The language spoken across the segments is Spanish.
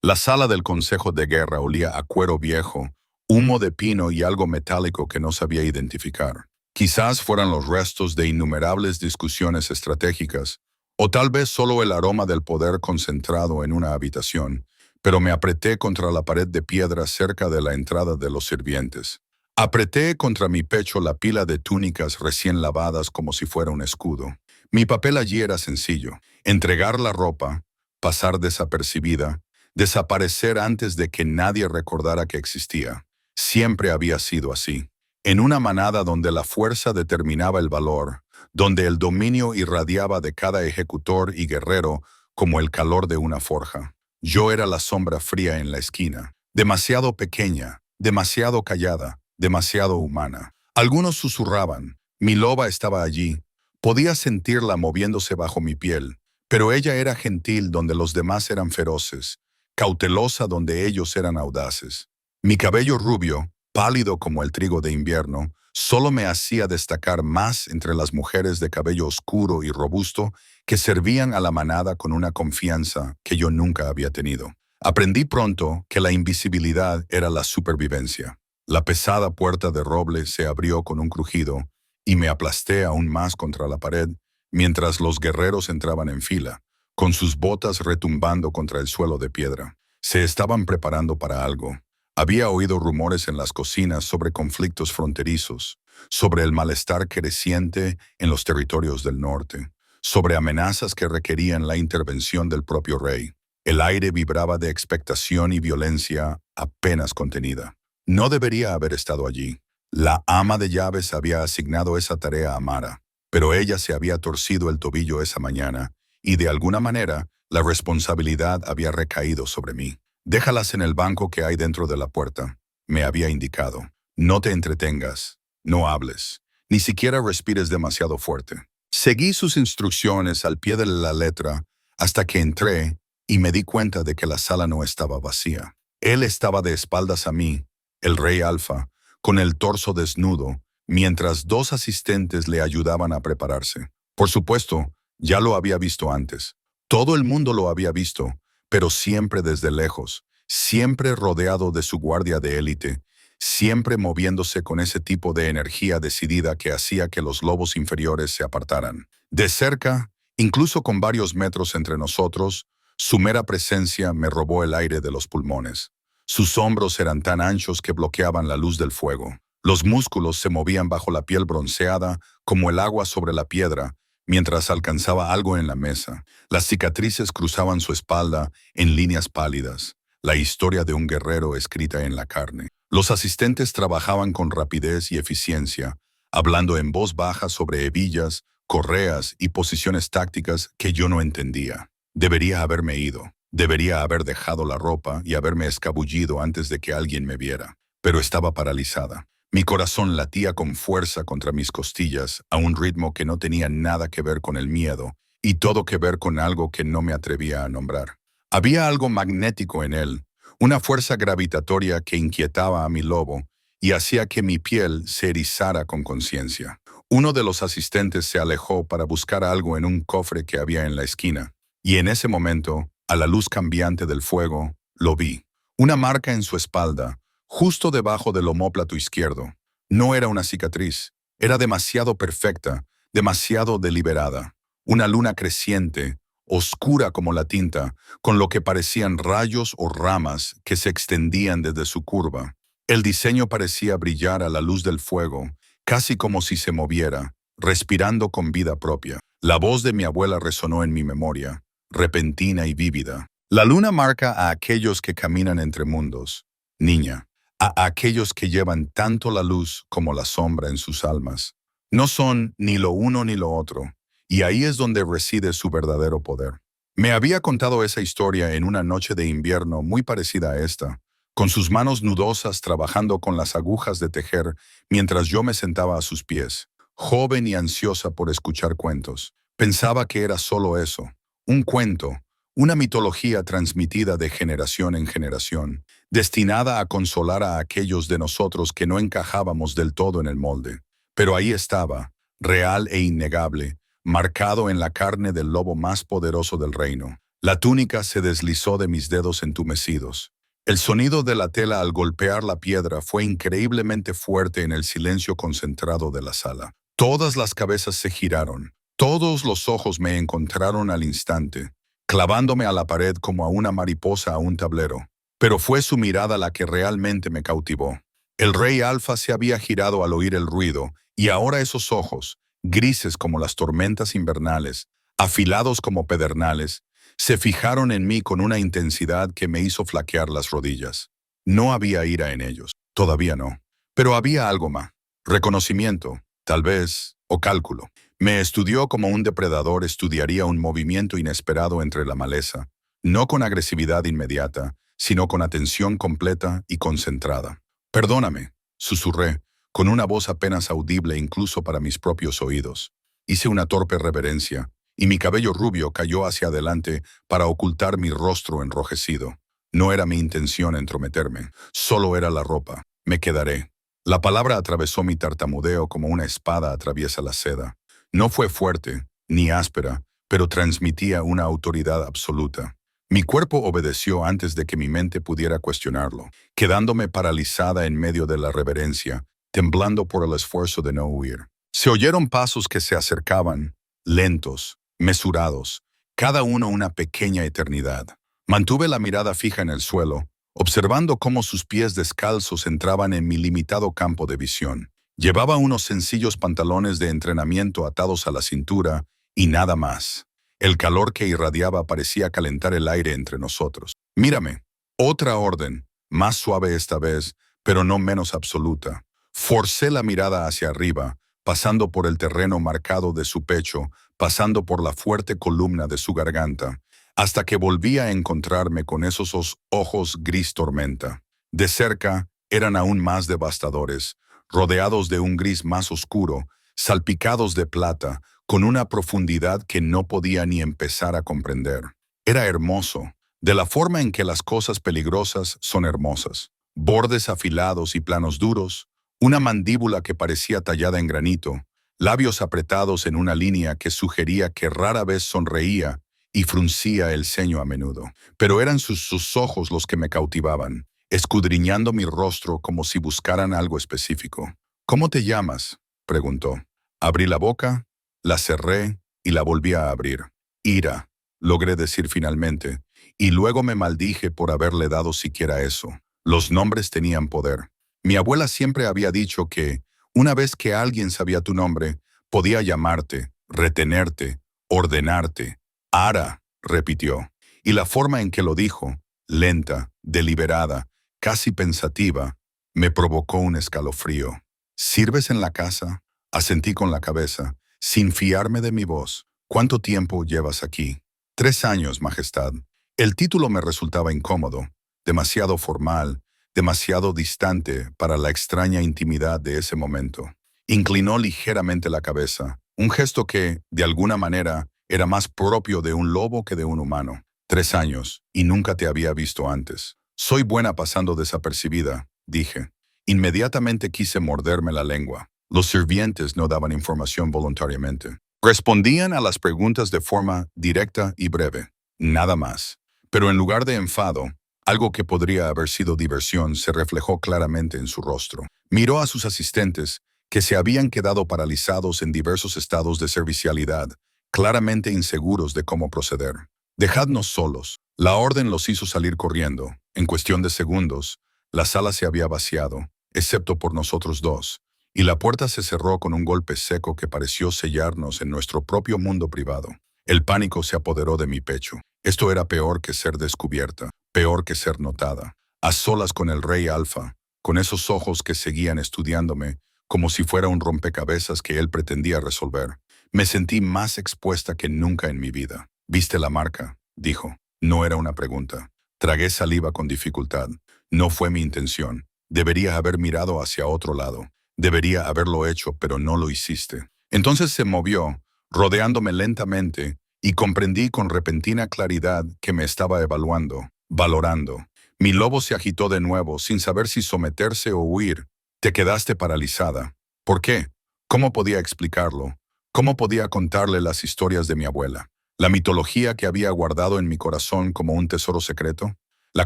La sala del Consejo de Guerra olía a cuero viejo, humo de pino y algo metálico que no sabía identificar. Quizás fueran los restos de innumerables discusiones estratégicas, o tal vez solo el aroma del poder concentrado en una habitación, pero me apreté contra la pared de piedra cerca de la entrada de los sirvientes. Apreté contra mi pecho la pila de túnicas recién lavadas como si fuera un escudo. Mi papel allí era sencillo: entregar la ropa, pasar desapercibida, desaparecer antes de que nadie recordara que existía. Siempre había sido así. En una manada donde la fuerza determinaba el valor, donde el dominio irradiaba de cada ejecutor y guerrero como el calor de una forja. Yo era la sombra fría en la esquina, demasiado pequeña, demasiado callada, demasiado humana. Algunos susurraban. Mi loba estaba allí. Podía sentirla moviéndose bajo mi piel, pero ella era gentil donde los demás eran feroces, cautelosa donde ellos eran audaces. Mi cabello rubio, pálido como el trigo de invierno, solo me hacía destacar más entre las mujeres de cabello oscuro y robusto que servían a la manada con una confianza que yo nunca había tenido. Aprendí pronto que la invisibilidad era la supervivencia. La pesada puerta de roble se abrió con un crujido y me aplasté aún más contra la pared mientras los guerreros entraban en fila, con sus botas retumbando contra el suelo de piedra. Se estaban preparando para algo. Había oído rumores en las cocinas sobre conflictos fronterizos, sobre el malestar creciente en los territorios del norte, sobre amenazas que requerían la intervención del propio rey. El aire vibraba de expectación y violencia apenas contenida. No debería haber estado allí. La ama de llaves había asignado esa tarea a Mara, pero ella se había torcido el tobillo esa mañana y de alguna manera la responsabilidad había recaído sobre mí. Déjalas en el banco que hay dentro de la puerta, me había indicado. No te entretengas, no hables, ni siquiera respires demasiado fuerte. Seguí sus instrucciones al pie de la letra hasta que entré y me di cuenta de que la sala no estaba vacía. Él estaba de espaldas a mí, el rey Alfa, con el torso desnudo, mientras dos asistentes le ayudaban a prepararse. Por supuesto, ya lo había visto antes. Todo el mundo lo había visto, pero siempre desde lejos, siempre rodeado de su guardia de élite, siempre moviéndose con ese tipo de energía decidida que hacía que los lobos inferiores se apartaran. De cerca, incluso con varios metros entre nosotros, su mera presencia me robó el aire de los pulmones. Sus hombros eran tan anchos que bloqueaban la luz del fuego. Los músculos se movían bajo la piel bronceada como el agua sobre la piedra, mientras alcanzaba algo en la mesa. Las cicatrices cruzaban su espalda en líneas pálidas, la historia de un guerrero escrita en la carne. Los asistentes trabajaban con rapidez y eficiencia, hablando en voz baja sobre hebillas, correas y posiciones tácticas que yo no entendía. Debería haberme ido. Debería haber dejado la ropa y haberme escabullido antes de que alguien me viera, pero estaba paralizada. Mi corazón latía con fuerza contra mis costillas a un ritmo que no tenía nada que ver con el miedo y todo que ver con algo que no me atrevía a nombrar. Había algo magnético en él, una fuerza gravitatoria que inquietaba a mi lobo y hacía que mi piel se erizara con conciencia. Uno de los asistentes se alejó para buscar algo en un cofre que había en la esquina, y en ese momento, a la luz cambiante del fuego, lo vi. Una marca en su espalda, justo debajo del omóplato izquierdo. No era una cicatriz, era demasiado perfecta, demasiado deliberada. Una luna creciente, oscura como la tinta, con lo que parecían rayos o ramas que se extendían desde su curva. El diseño parecía brillar a la luz del fuego, casi como si se moviera, respirando con vida propia. La voz de mi abuela resonó en mi memoria, repentina y vívida. La luna marca a aquellos que caminan entre mundos. Niña, a aquellos que llevan tanto la luz como la sombra en sus almas. No son ni lo uno ni lo otro, y ahí es donde reside su verdadero poder. Me había contado esa historia en una noche de invierno muy parecida a esta, con sus manos nudosas trabajando con las agujas de tejer mientras yo me sentaba a sus pies, joven y ansiosa por escuchar cuentos. Pensaba que era solo eso, un cuento, una mitología transmitida de generación en generación, destinada a consolar a aquellos de nosotros que no encajábamos del todo en el molde. Pero ahí estaba, real e innegable, marcado en la carne del lobo más poderoso del reino. La túnica se deslizó de mis dedos entumecidos. El sonido de la tela al golpear la piedra fue increíblemente fuerte en el silencio concentrado de la sala. Todas las cabezas se giraron. Todos los ojos me encontraron al instante, clavándome a la pared como a una mariposa a un tablero. Pero fue su mirada la que realmente me cautivó. El rey Alfa se había girado al oír el ruido, y ahora esos ojos, grises como las tormentas invernales, afilados como pedernales, se fijaron en mí con una intensidad que me hizo flaquear las rodillas. No había ira en ellos, todavía no. Pero había algo más. Reconocimiento, tal vez, o cálculo. Me estudió como un depredador estudiaría un movimiento inesperado entre la maleza, no con agresividad inmediata, sino con atención completa y concentrada. Perdóname, susurré, con una voz apenas audible incluso para mis propios oídos. Hice una torpe reverencia, y mi cabello rubio cayó hacia adelante para ocultar mi rostro enrojecido. No era mi intención entrometerme, solo era la ropa. Me quedaré. La palabra atravesó mi tartamudeo como una espada atraviesa la seda. No fue fuerte, ni áspera, pero transmitía una autoridad absoluta. Mi cuerpo obedeció antes de que mi mente pudiera cuestionarlo, quedándome paralizada en medio de la reverencia, temblando por el esfuerzo de no huir. Se oyeron pasos que se acercaban, lentos, mesurados, cada uno una pequeña eternidad. Mantuve la mirada fija en el suelo, observando cómo sus pies descalzos entraban en mi limitado campo de visión. Llevaba unos sencillos pantalones de entrenamiento atados a la cintura y nada más. El calor que irradiaba parecía calentar el aire entre nosotros. Mírame. Otra orden, más suave esta vez, pero no menos absoluta. Forcé la mirada hacia arriba, pasando por el terreno marcado de su pecho, pasando por la fuerte columna de su garganta, hasta que volví a encontrarme con esos ojos gris tormenta. De cerca, eran aún más devastadores, rodeados de un gris más oscuro, salpicados de plata, con una profundidad que no podía ni empezar a comprender. Era hermoso, de la forma en que las cosas peligrosas son hermosas. Bordes afilados y planos duros, una mandíbula que parecía tallada en granito, labios apretados en una línea que sugería que rara vez sonreía y fruncía el ceño a menudo. Pero eran sus ojos los que me cautivaban, escudriñando mi rostro como si buscaran algo específico. «¿Cómo te llamas?», preguntó. Abrí la boca, la cerré y la volví a abrir. «Ira», logré decir finalmente, y luego me maldije por haberle dado siquiera eso. Los nombres tenían poder. Mi abuela siempre había dicho que, una vez que alguien sabía tu nombre, podía llamarte, retenerte, ordenarte. «Ara», repitió, y la forma en que lo dijo, lenta, deliberada, casi pensativa, me provocó un escalofrío. «¿Sirves en la casa?», asentí con la cabeza, sin fiarme de mi voz. «¿Cuánto tiempo llevas aquí?». «3 años, Majestad». El título me resultaba incómodo, demasiado formal, demasiado distante para la extraña intimidad de ese momento. Inclinó ligeramente la cabeza, un gesto que, de alguna manera, era más propio de un lobo que de un humano. «3 años, y nunca te había visto antes». «Soy buena pasando desapercibida», dije. Inmediatamente quise morderme la lengua. Los sirvientes no daban información voluntariamente. Respondían a las preguntas de forma directa y breve. Nada más. Pero en lugar de enfado, algo que podría haber sido diversión se reflejó claramente en su rostro. Miró a sus asistentes, que se habían quedado paralizados en diversos estados de servicialidad, claramente inseguros de cómo proceder. «Dejadnos solos». La orden los hizo salir corriendo. En cuestión de segundos, la sala se había vaciado, excepto por nosotros dos, y la puerta se cerró con un golpe seco que pareció sellarnos en nuestro propio mundo privado. El pánico se apoderó de mi pecho. Esto era peor que ser descubierta, peor que ser notada. A solas con el rey Alfa, con esos ojos que seguían estudiándome, como si fuera un rompecabezas que él pretendía resolver. Me sentí más expuesta que nunca en mi vida. «¿Viste la marca?», dijo. No era una pregunta. Tragué saliva con dificultad. No fue mi intención. Debería haber mirado hacia otro lado. Debería haberlo hecho, pero no lo hiciste. Entonces se movió, rodeándome lentamente, y comprendí con repentina claridad que me estaba evaluando, valorando. Mi lobo se agitó de nuevo, sin saber si someterse o huir. «Te quedaste paralizada». «¿Por qué?». ¿Cómo podía explicarlo? ¿Cómo podía contarle las historias de mi abuela? La mitología que había guardado en mi corazón como un tesoro secreto, la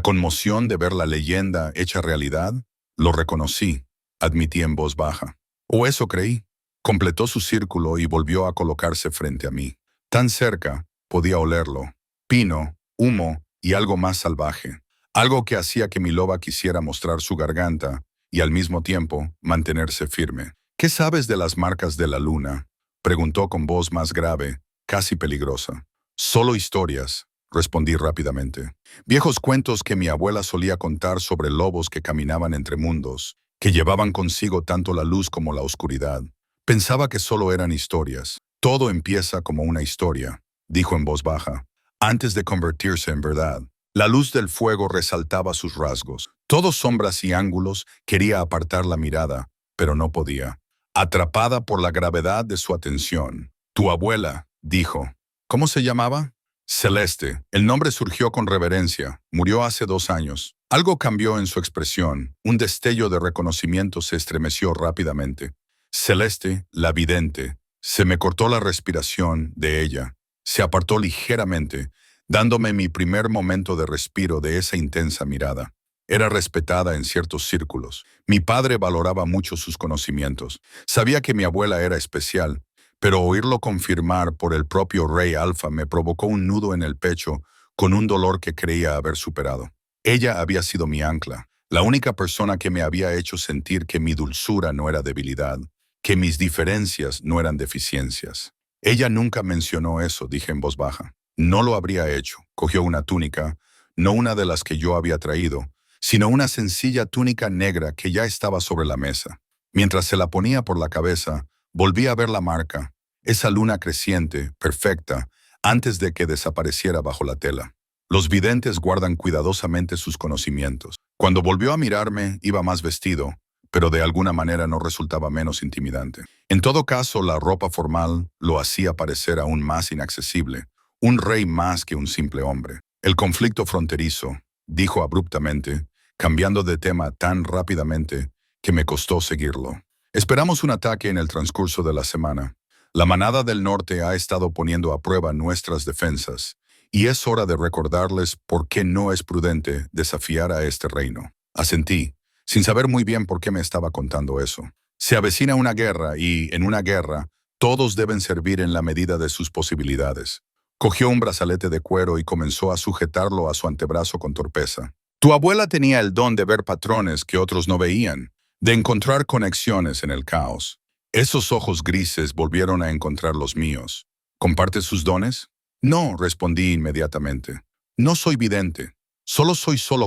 conmoción de ver la leyenda hecha realidad, lo reconocí, admití en voz baja. O eso creí. Completó su círculo y volvió a colocarse frente a mí. Tan cerca, podía olerlo. Pino, humo y algo más salvaje. Algo que hacía que mi loba quisiera mostrar su garganta y al mismo tiempo mantenerse firme. ¿Qué sabes de las marcas de la luna?, preguntó con voz más grave, casi peligrosa. Solo historias, respondí rápidamente. Viejos cuentos que mi abuela solía contar sobre lobos que caminaban entre mundos, que llevaban consigo tanto la luz como la oscuridad. Pensaba que solo eran historias. Todo empieza como una historia, dijo en voz baja, antes de convertirse en verdad. La luz del fuego resaltaba sus rasgos. Todos sombras y ángulos, quería apartar la mirada, pero no podía. Atrapada por la gravedad de su atención. Tu abuela, dijo. ¿Cómo se llamaba? Celeste. El nombre surgió con reverencia. Murió hace 2 años. Algo cambió en su expresión. Un destello de reconocimiento se estremeció rápidamente. Celeste, la vidente. Se me cortó la respiración de ella. Se apartó ligeramente, dándome mi primer momento de respiro de esa intensa mirada. Era respetada en ciertos círculos. Mi padre valoraba mucho sus conocimientos. Sabía que mi abuela era especial, pero oírlo confirmar por el propio Rey Alfa me provocó un nudo en el pecho con un dolor que creía haber superado. Ella había sido mi ancla, la única persona que me había hecho sentir que mi dulzura no era debilidad, que mis diferencias no eran deficiencias. Ella nunca mencionó eso, dije en voz baja. No lo habría hecho. Cogió una túnica, no una de las que yo había traído, sino una sencilla túnica negra que ya estaba sobre la mesa. Mientras se la ponía por la cabeza, volví a ver la marca, esa luna creciente, perfecta, antes de que desapareciera bajo la tela. Los videntes guardan cuidadosamente sus conocimientos. Cuando volvió a mirarme, iba más vestido, pero de alguna manera no resultaba menos intimidante. En todo caso, la ropa formal lo hacía parecer aún más inaccesible, un rey más que un simple hombre. El conflicto fronterizo, dijo abruptamente, cambiando de tema tan rápidamente que me costó seguirlo. Esperamos un ataque en el transcurso de la semana. La manada del norte ha estado poniendo a prueba nuestras defensas, y es hora de recordarles por qué no es prudente desafiar a este reino. Asentí, sin saber muy bien por qué me estaba contando eso. Se avecina una guerra y, en una guerra, todos deben servir en la medida de sus posibilidades. Cogió un brazalete de cuero y comenzó a sujetarlo a su antebrazo con torpeza. Tu abuela tenía el don de ver patrones que otros no veían, de encontrar conexiones en el caos. Esos ojos grises volvieron a encontrar los míos. ¿Comparte sus dones? No, respondí inmediatamente. No soy vidente. ¿Solo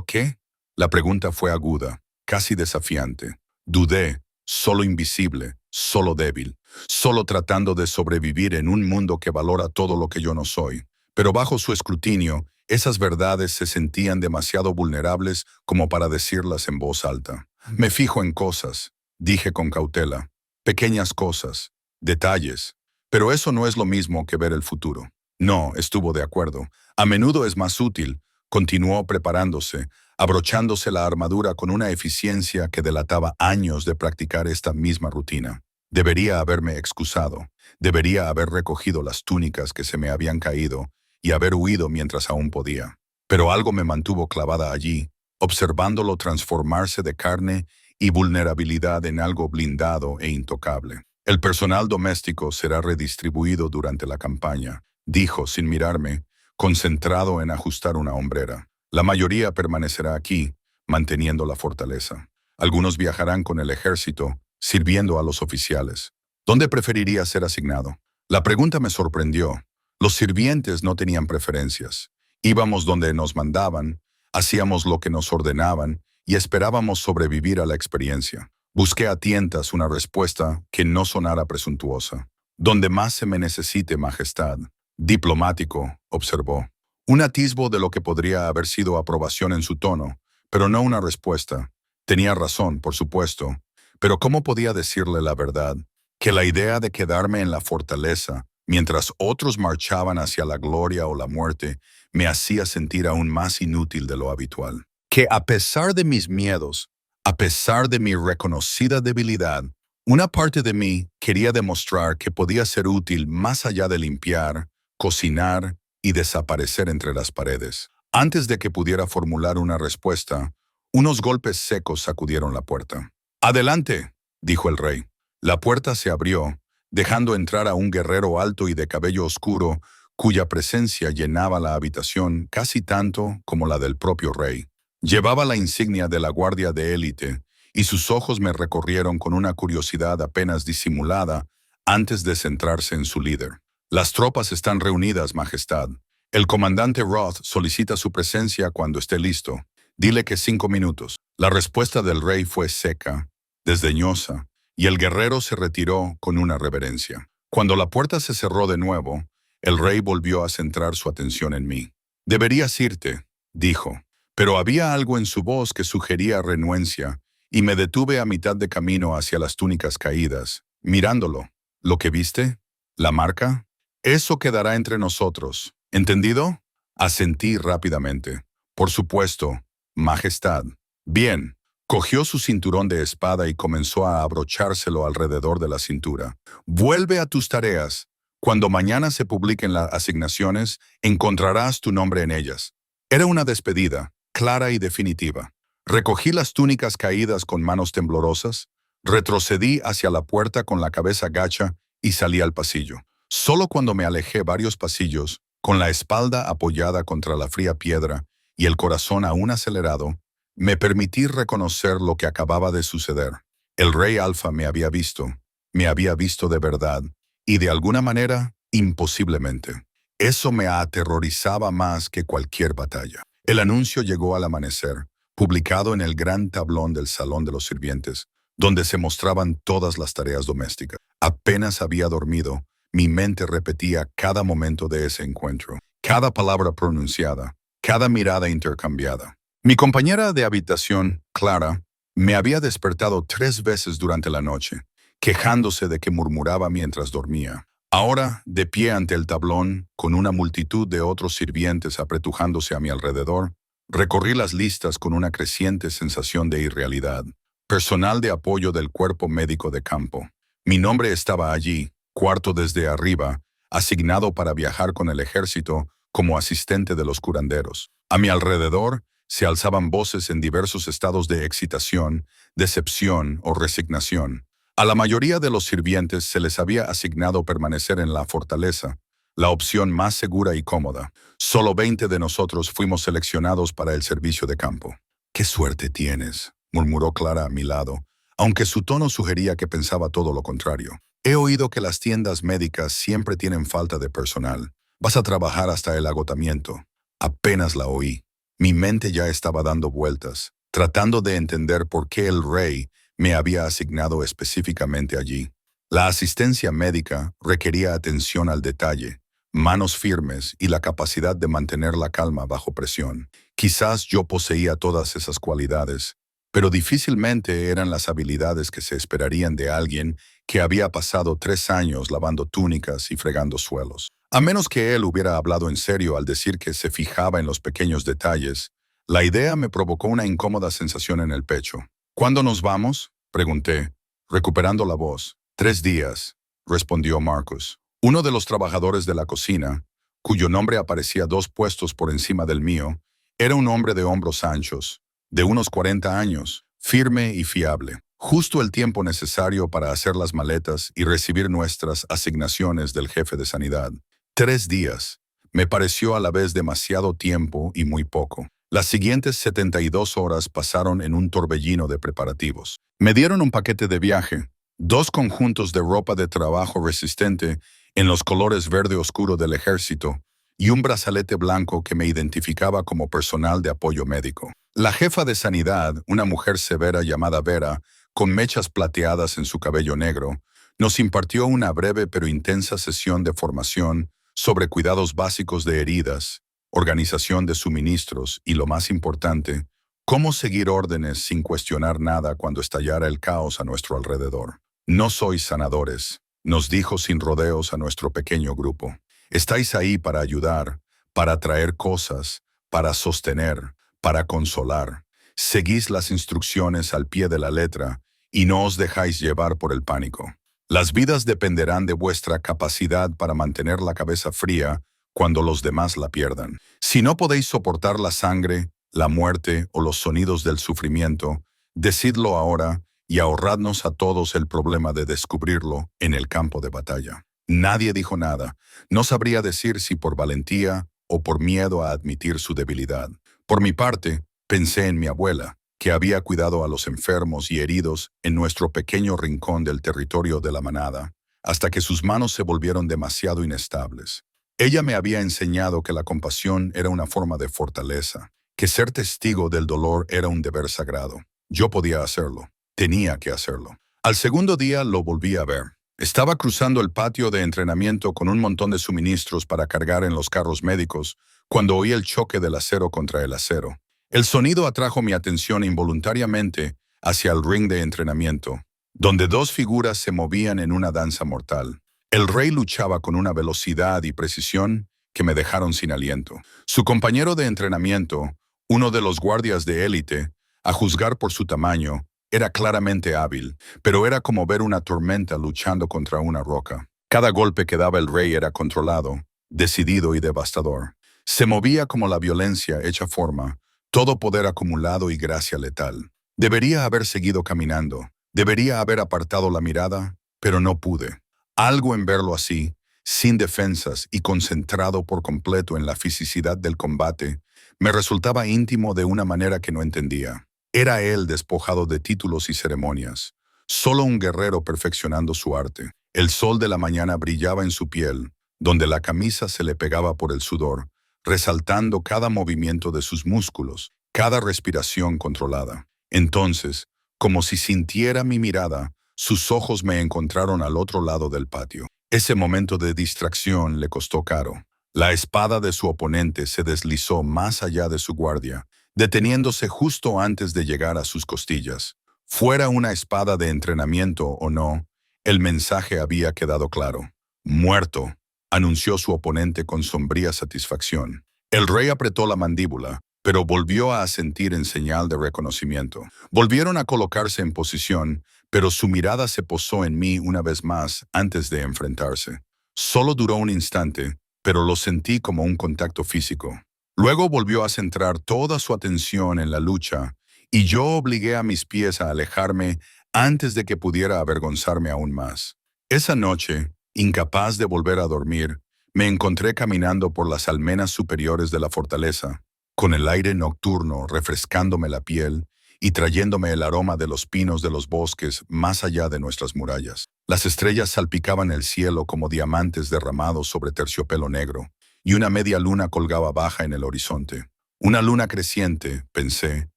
qué? La pregunta fue aguda, casi desafiante. Dudé, solo invisible, solo débil, solo tratando de sobrevivir en un mundo que valora todo lo que yo no soy. Pero bajo su escrutinio, esas verdades se sentían demasiado vulnerables como para decirlas en voz alta. Me fijo en cosas, dije con cautela, pequeñas cosas, detalles, pero eso no es lo mismo que ver el futuro. No, estuvo de acuerdo. A menudo es más útil, continuó preparándose, abrochándose la armadura con una eficiencia que delataba años de practicar esta misma rutina. Debería haberme excusado, debería haber recogido las túnicas que se me habían caído y haber huido mientras aún podía. Pero algo me mantuvo clavada allí, observándolo transformarse de carne y vulnerabilidad en algo blindado e intocable. El personal doméstico será redistribuido durante la campaña, dijo sin mirarme, concentrado en ajustar una hombrera. La mayoría permanecerá aquí, manteniendo la fortaleza. Algunos viajarán con el ejército, sirviendo a los oficiales. ¿Dónde preferiría ser asignado? La pregunta me sorprendió. Los sirvientes no tenían preferencias. Íbamos donde nos mandaban, hacíamos lo que nos ordenaban y esperábamos sobrevivir a la experiencia. Busqué a tientas una respuesta que no sonara presuntuosa. Donde más se me necesite, majestad. Diplomático, observó. Un atisbo de lo que podría haber sido aprobación en su tono, pero no una respuesta. Tenía razón, por supuesto, pero ¿cómo podía decirle la verdad? Que la idea de quedarme en la fortaleza, mientras otros marchaban hacia la gloria o la muerte, me hacía sentir aún más inútil de lo habitual. Que a pesar de mis miedos, a pesar de mi reconocida debilidad, una parte de mí quería demostrar que podía ser útil más allá de limpiar, cocinar y desaparecer entre las paredes. Antes de que pudiera formular una respuesta, unos golpes secos sacudieron la puerta. «Adelante», dijo el rey. La puerta se abrió, dejando entrar a un guerrero alto y de cabello oscuro, cuya presencia llenaba la habitación casi tanto como la del propio rey. Llevaba la insignia de la guardia de élite, y sus ojos me recorrieron con una curiosidad apenas disimulada antes de centrarse en su líder. «Las tropas están reunidas, Majestad. El comandante Roth solicita su presencia cuando esté listo. Dile que 5 minutos». La respuesta del rey fue seca, desdeñosa, y el guerrero se retiró con una reverencia. Cuando la puerta se cerró de nuevo, el rey volvió a centrar su atención en mí. «Deberías irte», dijo, pero había algo en su voz que sugería renuencia, y me detuve a mitad de camino hacia las túnicas caídas, mirándolo. «¿Lo que viste? ¿La marca? Eso quedará entre nosotros. ¿Entendido?». Asentí rápidamente. «Por supuesto, Majestad». «Bien». Cogió su cinturón de espada y comenzó a abrochárselo alrededor de la cintura. «Vuelve a tus tareas. Cuando mañana se publiquen las asignaciones, encontrarás tu nombre en ellas». Era una despedida, clara y definitiva. Recogí las túnicas caídas con manos temblorosas, retrocedí hacia la puerta con la cabeza gacha y salí al pasillo. Solo cuando me alejé varios pasillos, con la espalda apoyada contra la fría piedra y el corazón aún acelerado, me permití reconocer lo que acababa de suceder. El rey Alfa me había visto de verdad, y de alguna manera, imposiblemente. Eso me aterrorizaba más que cualquier batalla. El anuncio llegó al amanecer, publicado en el gran tablón del Salón de los Sirvientes, donde se mostraban todas las tareas domésticas. Apenas había dormido, mi mente repetía cada momento de ese encuentro, cada palabra pronunciada, cada mirada intercambiada. Mi compañera de habitación, Clara, me había despertado 3 veces durante la noche, quejándose de que murmuraba mientras dormía. Ahora, de pie ante el tablón, con una multitud de otros sirvientes apretujándose a mi alrededor, recorrí las listas con una creciente sensación de irrealidad. Personal de apoyo del cuerpo médico de campo. Mi nombre estaba allí, cuarto desde arriba, asignado para viajar con el ejército como asistente de los curanderos. A mi alrededor se alzaban voces en diversos estados de excitación, decepción o resignación. A la mayoría de los sirvientes se les había asignado permanecer en la fortaleza, la opción más segura y cómoda. Solo 20 de nosotros fuimos seleccionados para el servicio de campo. «Qué suerte tienes», murmuró Clara a mi lado, aunque su tono sugería que pensaba todo lo contrario. «He oído que las tiendas médicas siempre tienen falta de personal. Vas a trabajar hasta el agotamiento». Apenas la oí. Mi mente ya estaba dando vueltas, tratando de entender por qué el rey me había asignado específicamente allí. La asistencia médica requería atención al detalle, manos firmes y la capacidad de mantener la calma bajo presión. Quizás yo poseía todas esas cualidades, pero difícilmente eran las habilidades que se esperarían de alguien que había pasado 3 años lavando túnicas y fregando suelos. A menos que él hubiera hablado en serio al decir que se fijaba en los pequeños detalles, la idea me provocó una incómoda sensación en el pecho. «¿Cuándo nos vamos?», pregunté, recuperando la voz. 3 días, respondió Marcus, uno de los trabajadores de la cocina, cuyo nombre aparecía 2 puestos por encima del mío. Era un hombre de hombros anchos, de unos 40 años, firme y fiable. Justo el tiempo necesario para hacer las maletas y recibir nuestras asignaciones del jefe de sanidad. 3 días. Me pareció a la vez demasiado tiempo y muy poco. Las siguientes 72 horas pasaron en un torbellino de preparativos. Me dieron un paquete de viaje, 2 conjuntos de ropa de trabajo resistente en los colores verde oscuro del ejército y un brazalete blanco que me identificaba como personal de apoyo médico. La jefa de sanidad, una mujer severa llamada Vera, con mechas plateadas en su cabello negro, nos impartió una breve pero intensa sesión de formación sobre cuidados básicos de heridas, organización de suministros y, lo más importante, cómo seguir órdenes sin cuestionar nada cuando estallara el caos a nuestro alrededor. «No sois sanadores», nos dijo sin rodeos a nuestro pequeño grupo. «Estáis ahí para ayudar, para traer cosas, para sostener, para consolar. Seguís las instrucciones al pie de la letra y no os dejáis llevar por el pánico». Las vidas dependerán de vuestra capacidad para mantener la cabeza fría cuando los demás la pierdan. Si no podéis soportar la sangre, la muerte o los sonidos del sufrimiento, decidlo ahora y ahorradnos a todos el problema de descubrirlo en el campo de batalla. Nadie dijo nada. No sabría decir si por valentía o por miedo a admitir su debilidad. Por mi parte, pensé en mi abuela, que había cuidado a los enfermos y heridos en nuestro pequeño rincón del territorio de la manada, hasta que sus manos se volvieron demasiado inestables. Ella me había enseñado que la compasión era una forma de fortaleza, que ser testigo del dolor era un deber sagrado. Yo podía hacerlo, tenía que hacerlo. Al segundo día lo volví a ver. Estaba cruzando el patio de entrenamiento con un montón de suministros para cargar en los carros médicos cuando oí el choque del acero contra el acero. El sonido atrajo mi atención involuntariamente hacia el ring de entrenamiento, donde dos figuras se movían en una danza mortal. El rey luchaba con una velocidad y precisión que me dejaron sin aliento. Su compañero de entrenamiento, uno de los guardias de élite, a juzgar por su tamaño, era claramente hábil, pero era como ver una tormenta luchando contra una roca. Cada golpe que daba el rey era controlado, decidido y devastador. Se movía como la violencia hecha forma, todo poder acumulado y gracia letal. Debería haber seguido caminando, debería haber apartado la mirada, pero no pude. Algo en verlo así, sin defensas y concentrado por completo en la fisicidad del combate, me resultaba íntimo de una manera que no entendía. Era él despojado de títulos y ceremonias, solo un guerrero perfeccionando su arte. El sol de la mañana brillaba en su piel, donde la camisa se le pegaba por el sudor, resaltando cada movimiento de sus músculos, cada respiración controlada. Entonces, como si sintiera mi mirada, sus ojos me encontraron al otro lado del patio. Ese momento de distracción le costó caro. La espada de su oponente se deslizó más allá de su guardia, deteniéndose justo antes de llegar a sus costillas. Fuera una espada de entrenamiento o no, el mensaje había quedado claro. Muerto, anunció su oponente con sombría satisfacción. El rey apretó la mandíbula, pero volvió a asentir en señal de reconocimiento. Volvieron a colocarse en posición, pero su mirada se posó en mí una vez más antes de enfrentarse. Solo duró un instante, pero lo sentí como un contacto físico. Luego volvió a centrar toda su atención en la lucha, y yo obligué a mis pies a alejarme antes de que pudiera avergonzarme aún más. Esa noche, incapaz de volver a dormir, me encontré caminando por las almenas superiores de la fortaleza, con el aire nocturno refrescándome la piel y trayéndome el aroma de los pinos de los bosques más allá de nuestras murallas. Las estrellas salpicaban el cielo como diamantes derramados sobre terciopelo negro, y una media luna colgaba baja en el horizonte. Una luna creciente, pensé,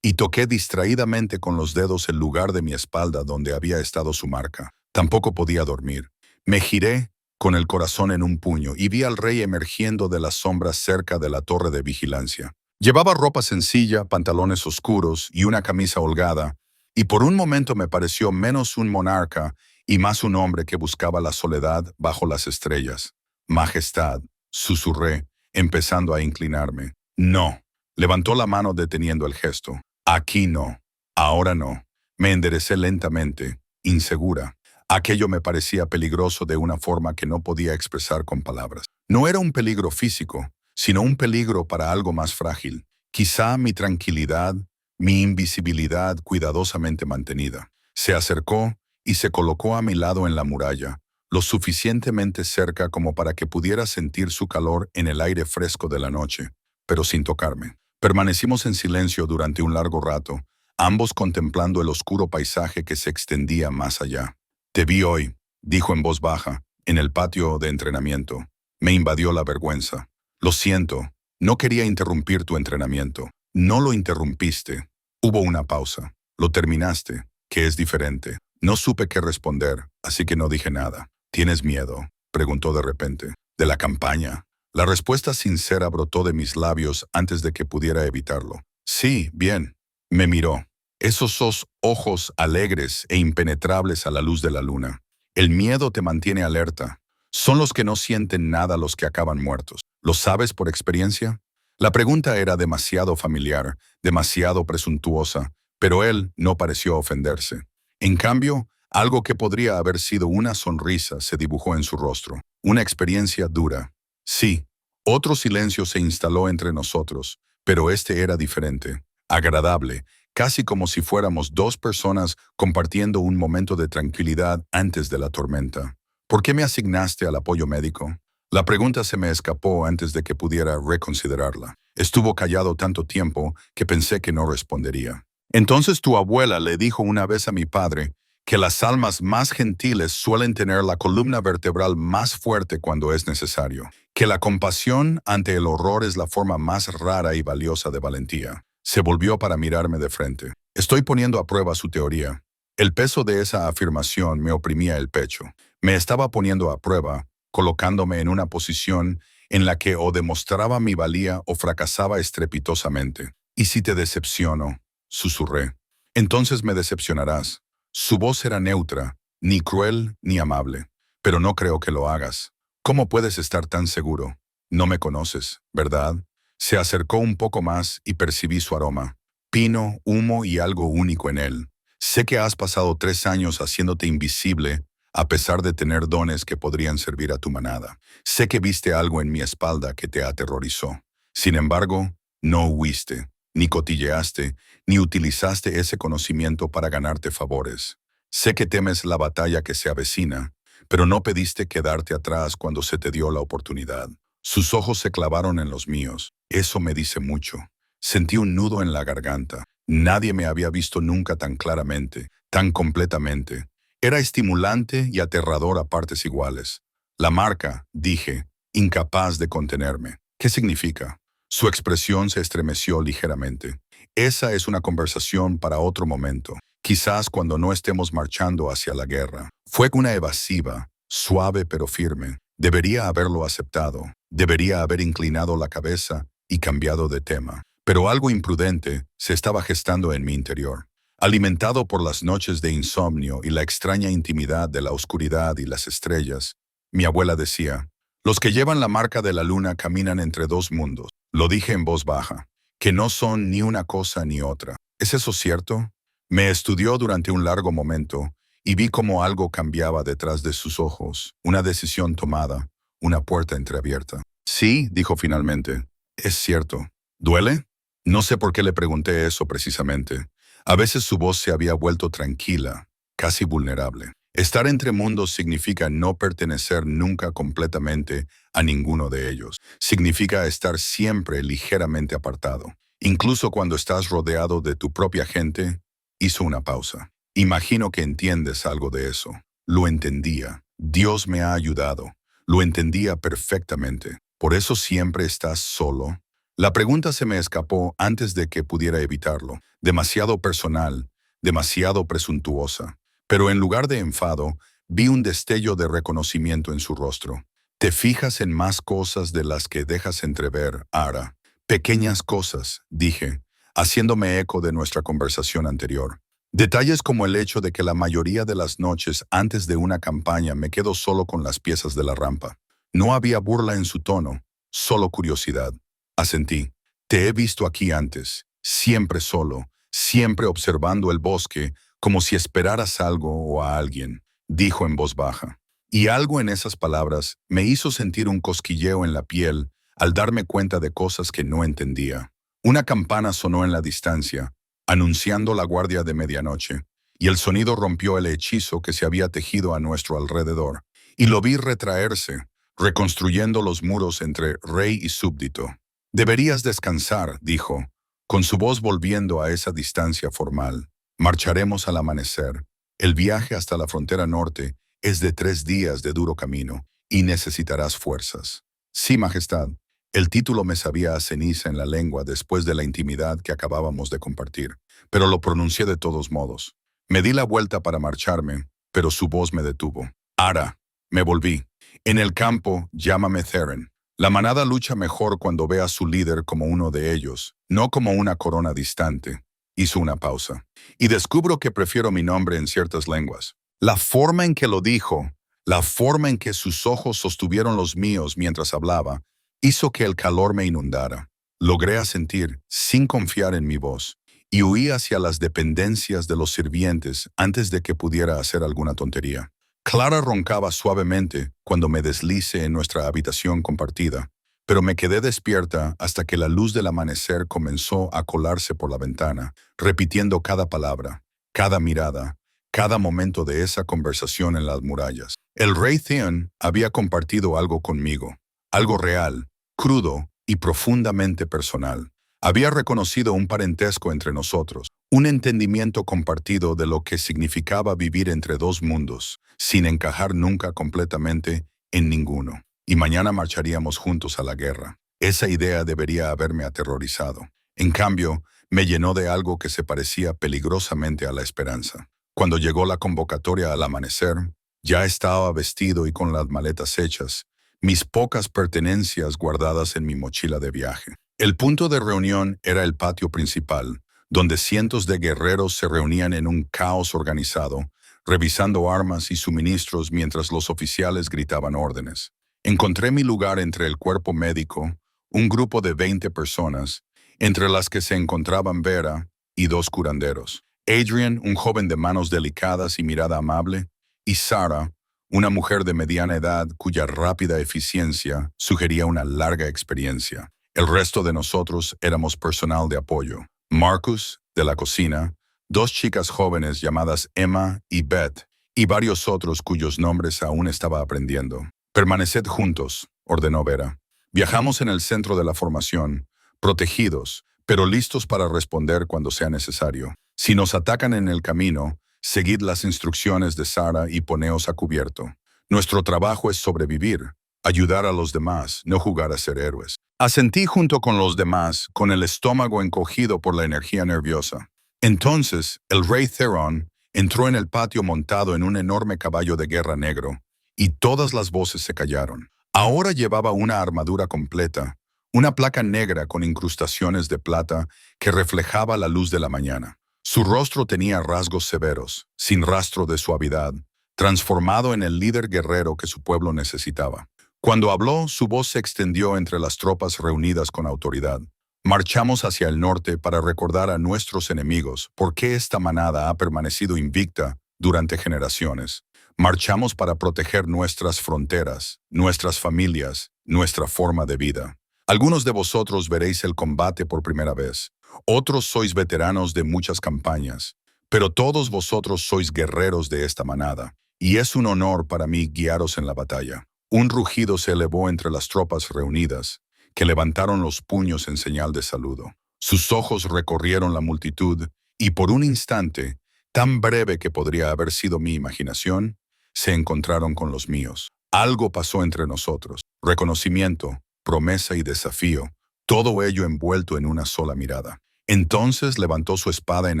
y toqué distraídamente con los dedos el lugar de mi espalda donde había estado su marca. Tampoco podía dormir. Me giré con el corazón en un puño y vi al rey emergiendo de las sombras cerca de la torre de vigilancia. Llevaba ropa sencilla, pantalones oscuros y una camisa holgada, y por un momento me pareció menos un monarca y más un hombre que buscaba la soledad bajo las estrellas. Majestad, susurré, empezando a inclinarme. No. Levantó la mano deteniendo el gesto. Aquí no. Ahora no. Me enderecé lentamente, insegura. Aquello me parecía peligroso de una forma que no podía expresar con palabras. No era un peligro físico, sino un peligro para algo más frágil. Quizá mi tranquilidad, mi invisibilidad cuidadosamente mantenida. Se acercó y se colocó a mi lado en la muralla, lo suficientemente cerca como para que pudiera sentir su calor en el aire fresco de la noche, pero sin tocarme. Permanecimos en silencio durante un largo rato, ambos contemplando el oscuro paisaje que se extendía más allá. Te vi hoy, dijo en voz baja, en el patio de entrenamiento. Me invadió la vergüenza. Lo siento, no quería interrumpir tu entrenamiento. No lo interrumpiste. Hubo una pausa. Lo terminaste, que es diferente. No supe qué responder, así que no dije nada. ¿Tienes miedo?, preguntó de repente. ¿De la campaña? La respuesta sincera brotó de mis labios antes de que pudiera evitarlo. Sí, bien. Me miró. Esos ojos alegres e impenetrables a la luz de la luna. El miedo te mantiene alerta. Son los que no sienten nada los que acaban muertos. ¿Lo sabes por experiencia? La pregunta era demasiado familiar, demasiado presuntuosa, pero él no pareció ofenderse. En cambio, Algo que podría haber sido una sonrisa se dibujó en su rostro. Una experiencia dura. Sí, otro silencio se instaló entre nosotros, pero este era diferente, agradable, casi como si fuéramos dos personas compartiendo un momento de tranquilidad antes de la tormenta. ¿Por qué me asignaste al apoyo médico? La pregunta se me escapó antes de que pudiera reconsiderarla. Estuvo callado tanto tiempo que pensé que no respondería. Entonces tu abuela le dijo una vez a mi padre que las almas más gentiles suelen tener la columna vertebral más fuerte cuando es necesario, que la compasión ante el horror es la forma más rara y valiosa de valentía. Se volvió para mirarme de frente. Estoy poniendo a prueba su teoría. El peso de esa afirmación me oprimía el pecho. Me estaba poniendo a prueba, colocándome en una posición en la que o demostraba mi valía o fracasaba estrepitosamente. ¿Y si te decepciono?, susurré. Entonces me decepcionarás. Su voz era neutra, ni cruel ni amable. Pero no creo que lo hagas. ¿Cómo puedes estar tan seguro? No me conoces, ¿verdad? Se acercó un poco más y percibí su aroma. Pino, humo y algo único en él. Sé que has pasado 3 años haciéndote invisible a pesar de tener dones que podrían servir a tu manada. Sé que viste algo en mi espalda que te aterrorizó. Sin embargo, no huiste, ni cotilleaste, ni utilizaste ese conocimiento para ganarte favores. Sé que temes la batalla que se avecina, pero no pediste quedarte atrás cuando se te dio la oportunidad. Sus ojos se clavaron en los míos. Eso me dice mucho. Sentí un nudo en la garganta. Nadie me había visto nunca tan claramente, tan completamente. Era estimulante y aterrador a partes iguales. La marca, dije, incapaz de contenerme. ¿Qué significa? Su expresión se estremeció ligeramente. Esa es una conversación para otro momento. Quizás cuando no estemos marchando hacia la guerra. Fue una evasiva, suave pero firme. Debería haberlo aceptado. Debería haber inclinado la cabeza y cambiado de tema. Pero algo imprudente se estaba gestando en mi interior. Alimentado por las noches de insomnio y la extraña intimidad de la oscuridad y las estrellas, mi abuela decía, los que llevan la marca de la luna caminan entre dos mundos. Lo dije en voz baja, que no son ni una cosa ni otra. ¿Es eso cierto? Me estudió durante un largo momento y vi cómo algo cambiaba detrás de sus ojos, una decisión tomada, una puerta entreabierta. Sí, dijo finalmente, es cierto. ¿Duele? No sé por qué le pregunté eso precisamente. A veces su voz se había vuelto tranquila, casi vulnerable. Estar entre mundos significa no pertenecer nunca completamente a ninguno de ellos. Significa estar siempre ligeramente apartado. Incluso cuando estás rodeado de tu propia gente, hizo una pausa. Imagino que entiendes algo de eso. Lo entendía. Dios me ha ayudado. Lo entendía perfectamente. ¿Por eso siempre estás solo? La pregunta se me escapó antes de que pudiera evitarlo. Demasiado personal, demasiado presuntuosa. Pero en lugar de enfado, vi un destello de reconocimiento en su rostro. Te fijas en más cosas de las que dejas entrever, Ara. Pequeñas cosas, dije, haciéndome eco de nuestra conversación anterior. Detalles como el hecho de que la mayoría de las noches antes de una campaña me quedo solo con las piezas de la rampa. No había burla en su tono, solo curiosidad. Asentí. Te he visto aquí antes, siempre solo, siempre observando el bosque, como si esperaras algo o a alguien, dijo en voz baja. Y algo en esas palabras me hizo sentir un cosquilleo en la piel al darme cuenta de cosas que no entendía. Una campana sonó en la distancia, anunciando la guardia de medianoche, y el sonido rompió el hechizo que se había tejido a nuestro alrededor, y lo vi retraerse, reconstruyendo los muros entre rey y súbdito. Deberías descansar, dijo, con su voz volviendo a esa distancia formal. Marcharemos al amanecer. El viaje hasta la frontera norte es de 3 días de duro camino y necesitarás fuerzas. Sí, Majestad. El título me sabía a ceniza en la lengua después de la intimidad que acabábamos de compartir, pero lo pronuncié de todos modos. Me di la vuelta para marcharme, pero su voz me detuvo. Ara, me volví. En el campo, llámame Theren. La manada lucha mejor cuando ve a su líder como uno de ellos, no como una corona distante. Hizo una pausa. Y descubro que prefiero mi nombre en ciertas lenguas. La forma en que lo dijo, la forma en que sus ojos sostuvieron los míos mientras hablaba, hizo que el calor me inundara. Logré asentir, sin confiar en mi voz. y huí hacia las dependencias de los sirvientes antes de que pudiera hacer alguna tontería. Clara roncaba suavemente cuando me deslice en nuestra habitación compartida, pero me quedé despierta hasta que la luz del amanecer comenzó a colarse por la ventana, repitiendo cada palabra, cada mirada, cada momento de esa conversación en las murallas. El rey Theon había compartido algo conmigo, algo real, crudo y profundamente personal. Había reconocido un parentesco entre nosotros, un entendimiento compartido de lo que significaba vivir entre dos mundos, sin encajar nunca completamente en ninguno. Y mañana marcharíamos juntos a la guerra. Esa idea debería haberme aterrorizado. En cambio, me llenó de algo que se parecía peligrosamente a la esperanza. Cuando llegó la convocatoria al amanecer, ya estaba vestido y con las maletas hechas, mis pocas pertenencias guardadas en mi mochila de viaje. El punto de reunión era el patio principal, donde cientos de guerreros se reunían en un caos organizado, revisando armas y suministros mientras los oficiales gritaban órdenes. Encontré mi lugar entre el cuerpo médico, un grupo de 20 personas, entre las que se encontraban Vera y dos curanderos. Adrian, un joven de manos delicadas y mirada amable, y Sarah, una mujer de mediana edad cuya rápida eficiencia sugería una larga experiencia. El resto de nosotros éramos personal de apoyo. Marcus, de la cocina, dos chicas jóvenes llamadas Emma y Beth, y varios otros cuyos nombres aún estaba aprendiendo. «Permaneced juntos», ordenó Vera. Viajamos en el centro de la formación, protegidos, pero listos para responder cuando sea necesario. Si nos atacan en el camino, seguid las instrucciones de Sarah y poneos a cubierto. Nuestro trabajo es sobrevivir, ayudar a los demás, no jugar a ser héroes. Asentí junto con los demás, con el estómago encogido por la energía nerviosa. Entonces, el rey Theron entró en el patio montado en un enorme caballo de guerra negro, y todas las voces se callaron. Ahora llevaba una armadura completa, una placa negra con incrustaciones de plata que reflejaba la luz de la mañana. Su rostro tenía rasgos severos, sin rastro de suavidad, transformado en el líder guerrero que su pueblo necesitaba. Cuando habló, su voz se extendió entre las tropas reunidas con autoridad. Marchamos hacia el norte para recordar a nuestros enemigos por qué esta manada ha permanecido invicta durante generaciones. Marchamos para proteger nuestras fronteras, nuestras familias, nuestra forma de vida. Algunos de vosotros veréis el combate por primera vez. Otros sois veteranos de muchas campañas, pero todos vosotros sois guerreros de esta manada, y es un honor para mí guiaros en la batalla. Un rugido se elevó entre las tropas reunidas, que levantaron los puños en señal de saludo. Sus ojos recorrieron la multitud, y por un instante, tan breve que podría haber sido mi imaginación, se encontraron con los míos. Algo pasó entre nosotros, reconocimiento, promesa y desafío, todo ello envuelto en una sola mirada. Entonces levantó su espada en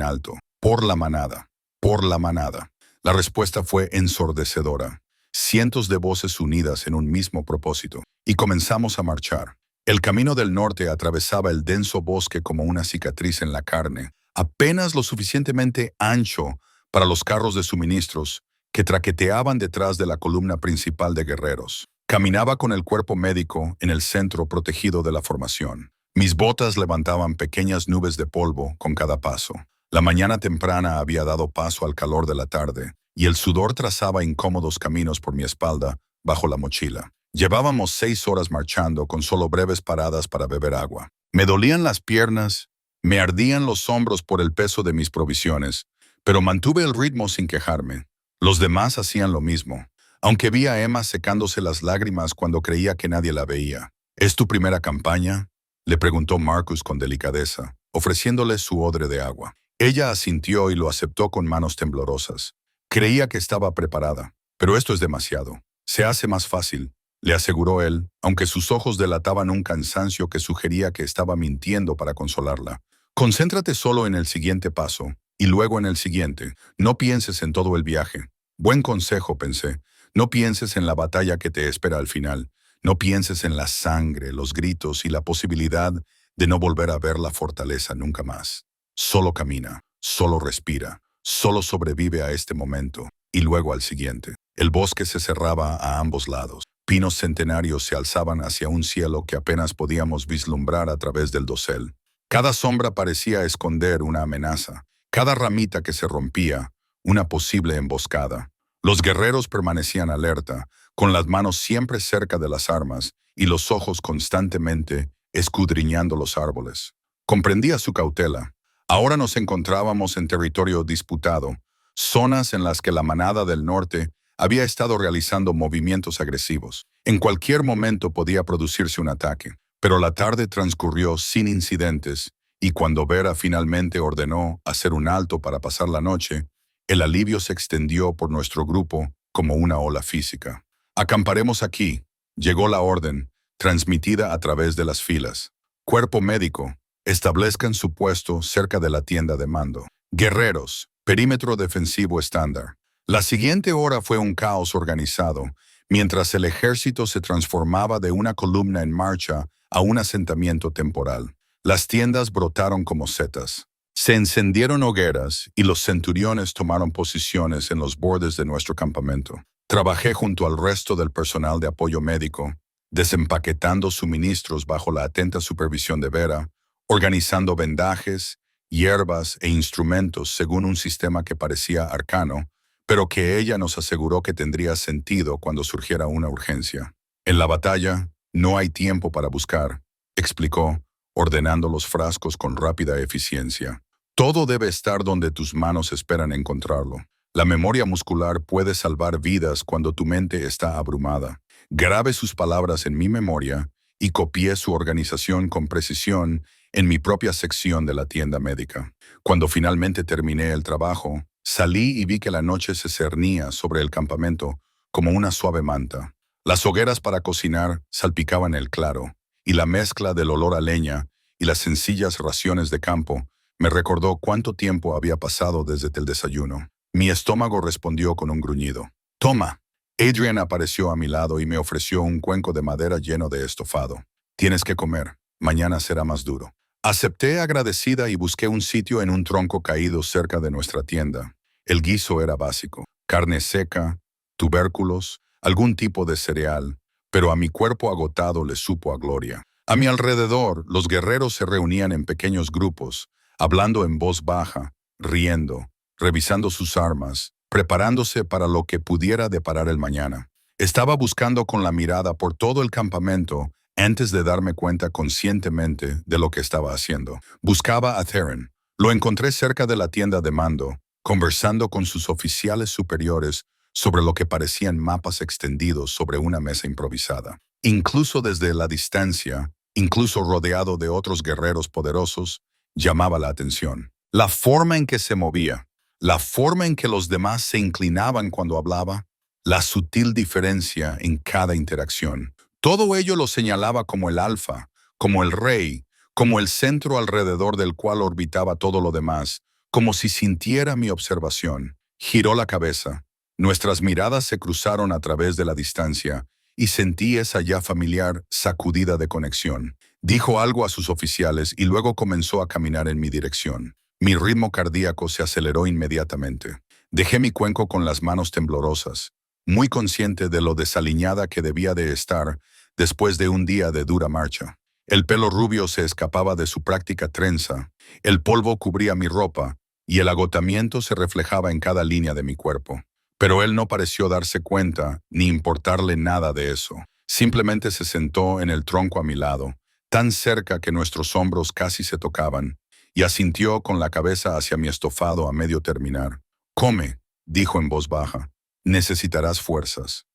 alto. «Por la manada, por la manada». La respuesta fue ensordecedora. Cientos de voces unidas en un mismo propósito. Y comenzamos a marchar. El camino del norte atravesaba el denso bosque como una cicatriz en la carne, apenas lo suficientemente ancho para los carros de suministros que traqueteaban detrás de la columna principal de guerreros. Caminaba con el cuerpo médico en el centro protegido de la formación. Mis botas levantaban pequeñas nubes de polvo con cada paso. La mañana temprana había dado paso al calor de la tarde, y el sudor trazaba incómodos caminos por mi espalda bajo la mochila. Llevábamos 6 horas marchando con solo breves paradas para beber agua. Me dolían las piernas, me ardían los hombros por el peso de mis provisiones, pero mantuve el ritmo sin quejarme. Los demás hacían lo mismo, aunque vi a Emma secándose las lágrimas cuando creía que nadie la veía. «¿Es tu primera campaña?», le preguntó Marcus con delicadeza, ofreciéndole su odre de agua. Ella asintió y lo aceptó con manos temblorosas. Creía que estaba preparada, pero esto es demasiado. «Se hace más fácil», le aseguró él, aunque sus ojos delataban un cansancio que sugería que estaba mintiendo para consolarla. «Concéntrate solo en el siguiente paso, y luego en el siguiente. No pienses en todo el viaje». Buen consejo, pensé. No pienses en la batalla que te espera al final. No pienses en la sangre, los gritos y la posibilidad de no volver a ver la fortaleza nunca más. Solo camina, solo respira, solo sobrevive a este momento, y luego al siguiente. El bosque se cerraba a ambos lados. Pinos centenarios se alzaban hacia un cielo que apenas podíamos vislumbrar a través del dosel. Cada sombra parecía esconder una amenaza, cada ramita que se rompía, una posible emboscada. Los guerreros permanecían alerta, con las manos siempre cerca de las armas y los ojos constantemente escudriñando los árboles. Comprendía su cautela. Ahora nos encontrábamos en territorio disputado, zonas en las que la manada del norte había estado realizando movimientos agresivos. En cualquier momento podía producirse un ataque, pero la tarde transcurrió sin incidentes y cuando Vera finalmente ordenó hacer un alto para pasar la noche, el alivio se extendió por nuestro grupo como una ola física. Acamparemos aquí, llegó la orden, transmitida a través de las filas. Cuerpo médico, establezcan su puesto cerca de la tienda de mando. Guerreros, perímetro defensivo estándar. La siguiente hora fue un caos organizado, mientras el ejército se transformaba de una columna en marcha a un asentamiento temporal. Las tiendas brotaron como setas. Se encendieron hogueras y los centuriones tomaron posiciones en los bordes de nuestro campamento. Trabajé junto al resto del personal de apoyo médico, desempaquetando suministros bajo la atenta supervisión de Vera, organizando vendajes, hierbas e instrumentos según un sistema que parecía arcano, pero que ella nos aseguró que tendría sentido cuando surgiera una urgencia. En la batalla, no hay tiempo para buscar, explicó, ordenando los frascos con rápida eficiencia. Todo debe estar donde tus manos esperan encontrarlo. La memoria muscular puede salvar vidas cuando tu mente está abrumada. Grabé sus palabras en mi memoria y copié su organización con precisión en mi propia sección de la tienda médica. Cuando finalmente terminé el trabajo, salí y vi que la noche se cernía sobre el campamento como una suave manta. Las hogueras para cocinar salpicaban el claro, y la mezcla del olor a leña y las sencillas raciones de campo me recordó cuánto tiempo había pasado desde el desayuno. Mi estómago respondió con un gruñido. «Toma». Adrian apareció a mi lado y me ofreció un cuenco de madera lleno de estofado. «Tienes que comer. Mañana será más duro». Acepté agradecida y busqué un sitio en un tronco caído cerca de nuestra tienda. El guiso era básico. Carne seca, tubérculos, algún tipo de cereal, pero a mi cuerpo agotado le supo a gloria. A mi alrededor, los guerreros se reunían en pequeños grupos, hablando en voz baja, riendo, revisando sus armas, preparándose para lo que pudiera deparar el mañana. Estaba buscando con la mirada por todo el campamento antes de darme cuenta conscientemente de lo que estaba haciendo. Buscaba a Theron. Lo encontré cerca de la tienda de mando, conversando con sus oficiales superiores sobre lo que parecían mapas extendidos sobre una mesa improvisada. Incluso desde la distancia, incluso rodeado de otros guerreros poderosos, llamaba la atención. La forma en que se movía, la forma en que los demás se inclinaban cuando hablaba, la sutil diferencia en cada interacción. Todo ello lo señalaba como el alfa, como el rey, como el centro alrededor del cual orbitaba todo lo demás, como si sintiera mi observación. Giró la cabeza. Nuestras miradas se cruzaron a través de la distancia y sentí esa ya familiar sacudida de conexión. Dijo algo a sus oficiales y luego comenzó a caminar en mi dirección. Mi ritmo cardíaco se aceleró inmediatamente. Dejé mi cuenco con las manos temblorosas, muy consciente de lo desaliñada que debía de estar después de un día de dura marcha. El pelo rubio se escapaba de su práctica trenza, el polvo cubría mi ropa y el agotamiento se reflejaba en cada línea de mi cuerpo. Pero él no pareció darse cuenta ni importarle nada de eso. Simplemente se sentó en el tronco a mi lado, tan cerca que nuestros hombros casi se tocaban, y asintió con la cabeza hacia mi estofado a medio terminar. «Come», dijo en voz baja. «Necesitarás fuerzas».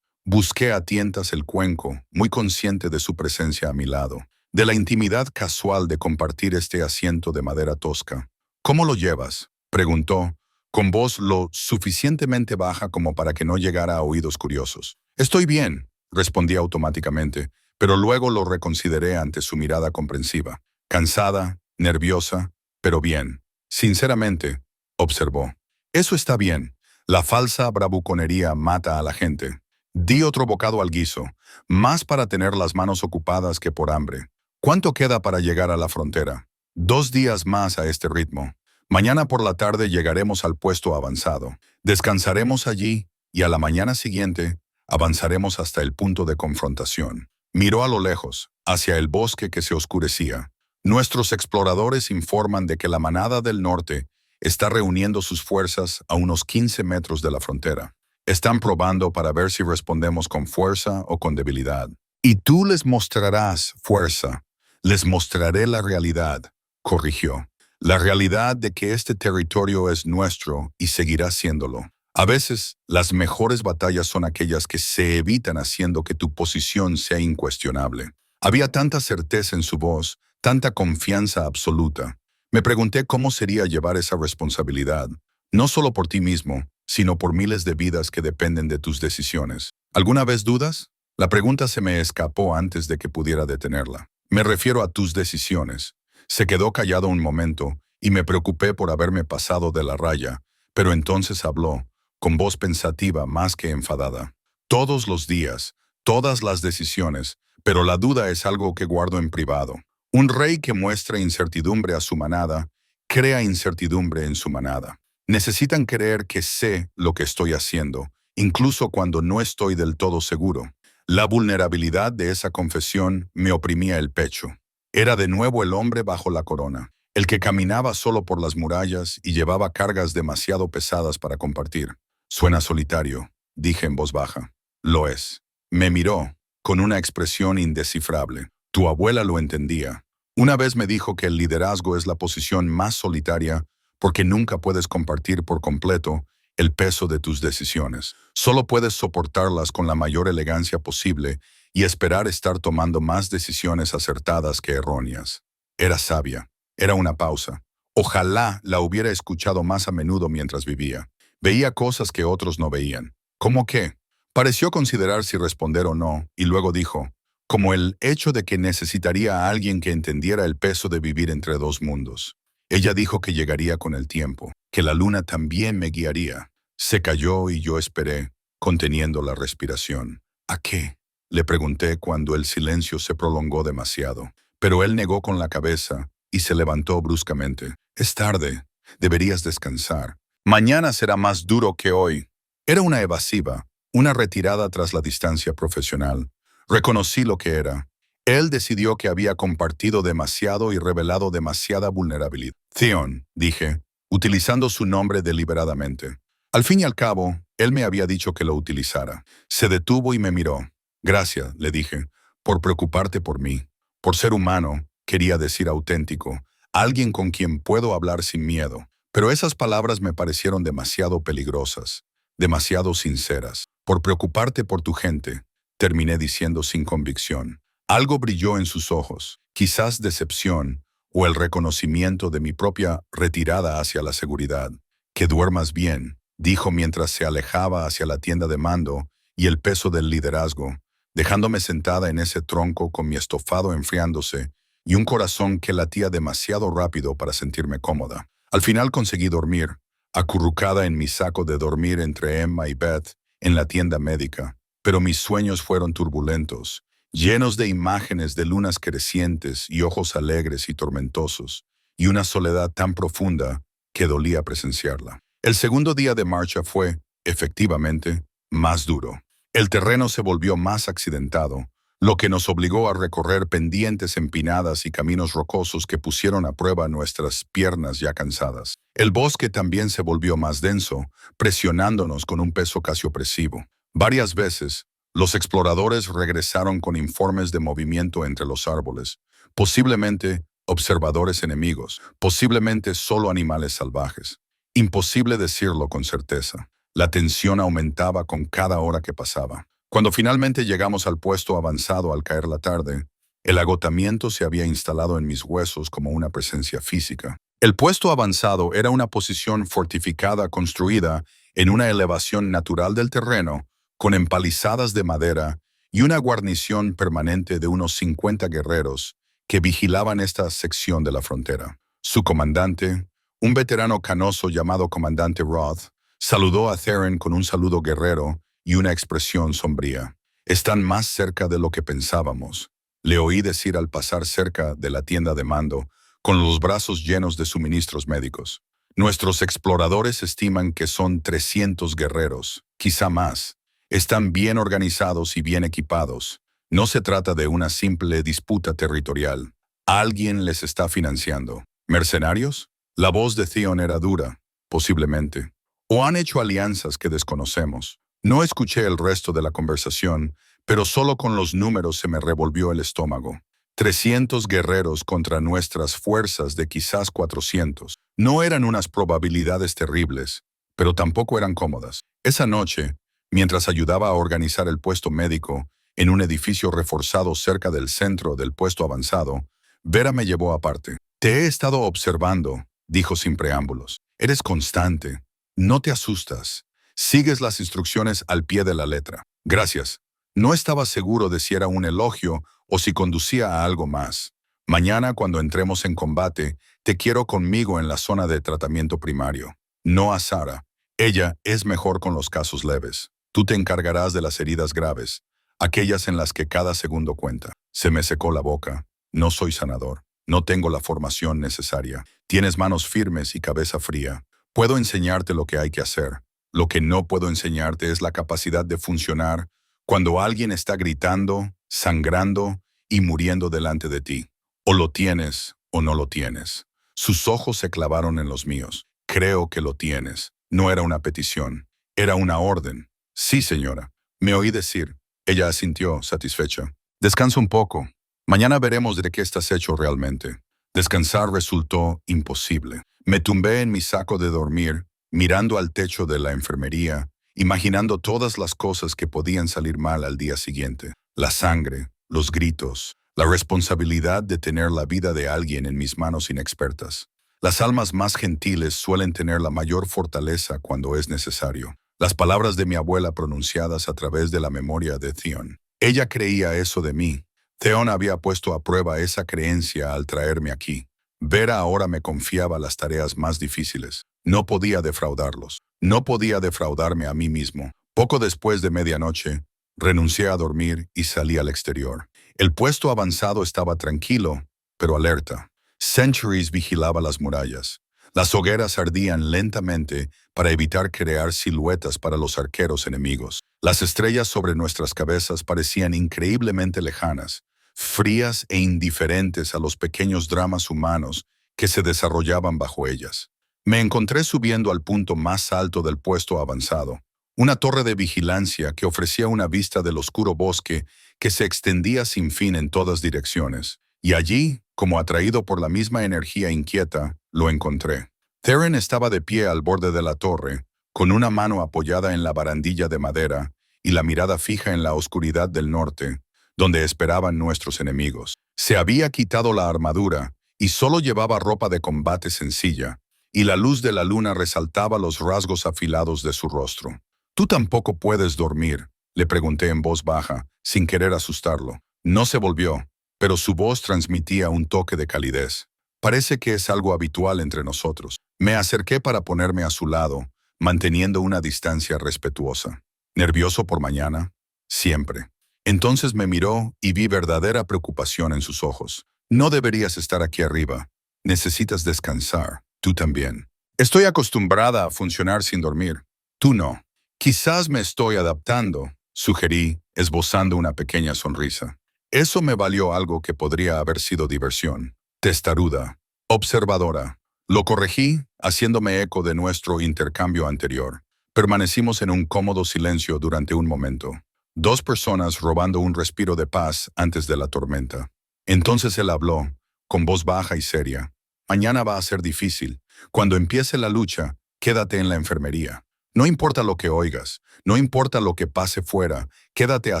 Busqué a tientas el cuenco, muy consciente de su presencia a mi lado, de la intimidad casual de compartir este asiento de madera tosca. «¿Cómo lo llevas?», preguntó, con voz lo suficientemente baja como para que no llegara a oídos curiosos. «Estoy bien», respondí automáticamente, pero luego lo reconsideré ante su mirada comprensiva. «Cansada, nerviosa, pero bien». «Sinceramente», observó. «Eso está bien. La falsa bravuconería mata a la gente». Di otro bocado al guiso, más para tener las manos ocupadas que por hambre. «¿Cuánto queda para llegar a la frontera?» «2 días más a este ritmo. Mañana por la tarde llegaremos al puesto avanzado. Descansaremos allí y a la mañana siguiente avanzaremos hasta el punto de confrontación». Miró a lo lejos, hacia el bosque que se oscurecía. Nuestros exploradores informan de que la manada del norte está reuniendo sus fuerzas a unos 15 metros de la frontera. Están probando para ver si respondemos con fuerza o con debilidad. Y tú les mostrarás fuerza. Les mostraré la realidad, corrigió. La realidad de que este territorio es nuestro y seguirá siéndolo. A veces, las mejores batallas son aquellas que se evitan haciendo que tu posición sea incuestionable. Había tanta certeza en su voz, tanta confianza absoluta. Me pregunté cómo sería llevar esa responsabilidad, no solo por ti mismo, sino por miles de vidas que dependen de tus decisiones. ¿Alguna vez dudas? La pregunta se me escapó antes de que pudiera detenerla. Me refiero a tus decisiones. Se quedó callado un momento y me preocupé por haberme pasado de la raya, pero entonces habló, con voz pensativa más que enfadada. Todos los días, todas las decisiones, pero la duda es algo que guardo en privado. Un rey que muestra incertidumbre a su manada, crea incertidumbre en su manada. Necesitan creer que sé lo que estoy haciendo, incluso cuando no estoy del todo seguro. La vulnerabilidad de esa confesión me oprimía el pecho. Era de nuevo el hombre bajo la corona, el que caminaba solo por las murallas y llevaba cargas demasiado pesadas para compartir. Suena solitario, dije en voz baja. Lo es. Me miró, con una expresión indescifrable. Tu abuela lo entendía. Una vez me dijo que el liderazgo es la posición más solitaria porque nunca puedes compartir por completo el peso de tus decisiones. Solo puedes soportarlas con la mayor elegancia posible y esperar estar tomando más decisiones acertadas que erróneas. Era sabia. Era una pausa. Ojalá la hubiera escuchado más a menudo mientras vivía. Veía cosas que otros no veían. ¿Cómo qué? Pareció considerar si responder o no, y luego dijo, como el hecho de que necesitaría a alguien que entendiera el peso de vivir entre dos mundos. Ella dijo que llegaría con el tiempo, que la luna también me guiaría. Se calló y yo esperé, conteniendo la respiración. ¿A qué? Le pregunté cuando el silencio se prolongó demasiado, pero él negó con la cabeza y se levantó bruscamente. Es tarde, deberías descansar. Mañana será más duro que hoy. Era una evasiva, una retirada tras la distancia profesional. Reconocí lo que era. Él decidió que había compartido demasiado y revelado demasiada vulnerabilidad. Theon, dije, utilizando su nombre deliberadamente. Al fin y al cabo, él me había dicho que lo utilizara. Se detuvo y me miró. Gracias, le dije, por preocuparte por mí. Por ser humano, quería decir auténtico, alguien con quien puedo hablar sin miedo. Pero esas palabras me parecieron demasiado peligrosas, demasiado sinceras. Por preocuparte por tu gente, terminé diciendo sin convicción. Algo brilló en sus ojos, quizás decepción o el reconocimiento de mi propia retirada hacia la seguridad. Que duermas bien, dijo mientras se alejaba hacia la tienda de mando y el peso del liderazgo, dejándome sentada en ese tronco con mi estofado enfriándose y un corazón que latía demasiado rápido para sentirme cómoda. Al final conseguí dormir, acurrucada en mi saco de dormir entre Emma y Beth en la tienda médica, pero mis sueños fueron turbulentos, llenos de imágenes de lunas crecientes y ojos alegres y tormentosos, y una soledad tan profunda que dolía presenciarla. El segundo día de marcha fue, efectivamente, más duro. El terreno se volvió más accidentado, lo que nos obligó a recorrer pendientes empinadas y caminos rocosos que pusieron a prueba nuestras piernas ya cansadas. El bosque también se volvió más denso, presionándonos con un peso casi opresivo. Varias veces, los exploradores regresaron con informes de movimiento entre los árboles, posiblemente observadores enemigos, posiblemente solo animales salvajes. Imposible decirlo con certeza. La tensión aumentaba con cada hora que pasaba. Cuando finalmente llegamos al puesto avanzado al caer la tarde, el agotamiento se había instalado en mis huesos como una presencia física. El puesto avanzado era una posición fortificada construida en una elevación natural del terreno, con empalizadas de madera y una guarnición permanente de unos 50 guerreros que vigilaban esta sección de la frontera. Su comandante, un veterano canoso llamado Comandante Roth, saludó a Theron con un saludo guerrero y una expresión sombría. Están más cerca de lo que pensábamos, le oí decir al pasar cerca de la tienda de mando, con los brazos llenos de suministros médicos. Nuestros exploradores estiman que son 300 guerreros, quizá más. Están bien organizados y bien equipados. No se trata de una simple disputa territorial. Alguien les está financiando. ¿Mercenarios? La voz de Theon era dura, posiblemente. O han hecho alianzas que desconocemos. No escuché el resto de la conversación, pero solo con los números se me revolvió el estómago. 300 guerreros contra nuestras fuerzas de quizás 400. No eran unas probabilidades terribles, pero tampoco eran cómodas. Esa noche, mientras ayudaba a organizar el puesto médico en un edificio reforzado cerca del centro del puesto avanzado, Vera me llevó aparte. Te he estado observando, dijo sin preámbulos. Eres constante. No te asustas. Sigues las instrucciones al pie de la letra. Gracias. No estaba seguro de si era un elogio o si conducía a algo más. Mañana, cuando entremos en combate, te quiero conmigo en la zona de tratamiento primario. No a Sara. Ella es mejor con los casos leves. Tú te encargarás de las heridas graves, aquellas en las que cada segundo cuenta. Se me secó la boca. No soy sanador. No tengo la formación necesaria. Tienes manos firmes y cabeza fría. Puedo enseñarte lo que hay que hacer. Lo que no puedo enseñarte es la capacidad de funcionar cuando alguien está gritando, sangrando y muriendo delante de ti. O lo tienes o no lo tienes. Sus ojos se clavaron en los míos. Creo que lo tienes. No era una petición. Era una orden. Sí, señora. Me oí decir. Ella asintió, satisfecha. Descansa un poco. Mañana veremos de qué estás hecho realmente. Descansar resultó imposible. Me tumbé en mi saco de dormir, mirando al techo de la enfermería, imaginando todas las cosas que podían salir mal al día siguiente. La sangre, los gritos, la responsabilidad de tener la vida de alguien en mis manos inexpertas. Las almas más gentiles suelen tener la mayor fortaleza cuando es necesario. Las palabras de mi abuela pronunciadas a través de la memoria de Theon. Ella creía eso de mí. Theon había puesto a prueba esa creencia al traerme aquí. Vera ahora me confiaba las tareas más difíciles. No podía defraudarlos. No podía defraudarme a mí mismo. Poco después de medianoche, renuncié a dormir y salí al exterior. El puesto avanzado estaba tranquilo, pero alerta. Centuries vigilaba las murallas. Las hogueras ardían lentamente para evitar crear siluetas para los arqueros enemigos. Las estrellas sobre nuestras cabezas parecían increíblemente lejanas, frías e indiferentes a los pequeños dramas humanos que se desarrollaban bajo ellas. Me encontré subiendo al punto más alto del puesto avanzado, una torre de vigilancia que ofrecía una vista del oscuro bosque que se extendía sin fin en todas direcciones. Y allí, como atraído por la misma energía inquieta, lo encontré. Theron estaba de pie al borde de la torre, con una mano apoyada en la barandilla de madera y la mirada fija en la oscuridad del norte, donde esperaban nuestros enemigos. Se había quitado la armadura y solo llevaba ropa de combate sencilla, y la luz de la luna resaltaba los rasgos afilados de su rostro. «¿Tú tampoco puedes dormir?», le pregunté en voz baja, sin querer asustarlo. No se volvió, pero su voz transmitía un toque de calidez. Parece que es algo habitual entre nosotros. Me acerqué para ponerme a su lado, manteniendo una distancia respetuosa. ¿Nervioso por mañana? Siempre. Entonces me miró y vi verdadera preocupación en sus ojos. No deberías estar aquí arriba. Necesitas descansar. Tú también. Estoy acostumbrada a funcionar sin dormir. Tú no. Quizás me estoy adaptando, sugerí, esbozando una pequeña sonrisa. Eso me valió algo que podría haber sido diversión. Testaruda. Observadora. Lo corregí, haciéndome eco de nuestro intercambio anterior. Permanecimos en un cómodo silencio durante un momento. Dos personas robando un respiro de paz antes de la tormenta. Entonces él habló, con voz baja y seria. Mañana va a ser difícil. Cuando empiece la lucha, quédate en la enfermería. No importa lo que oigas, no importa lo que pase fuera, quédate a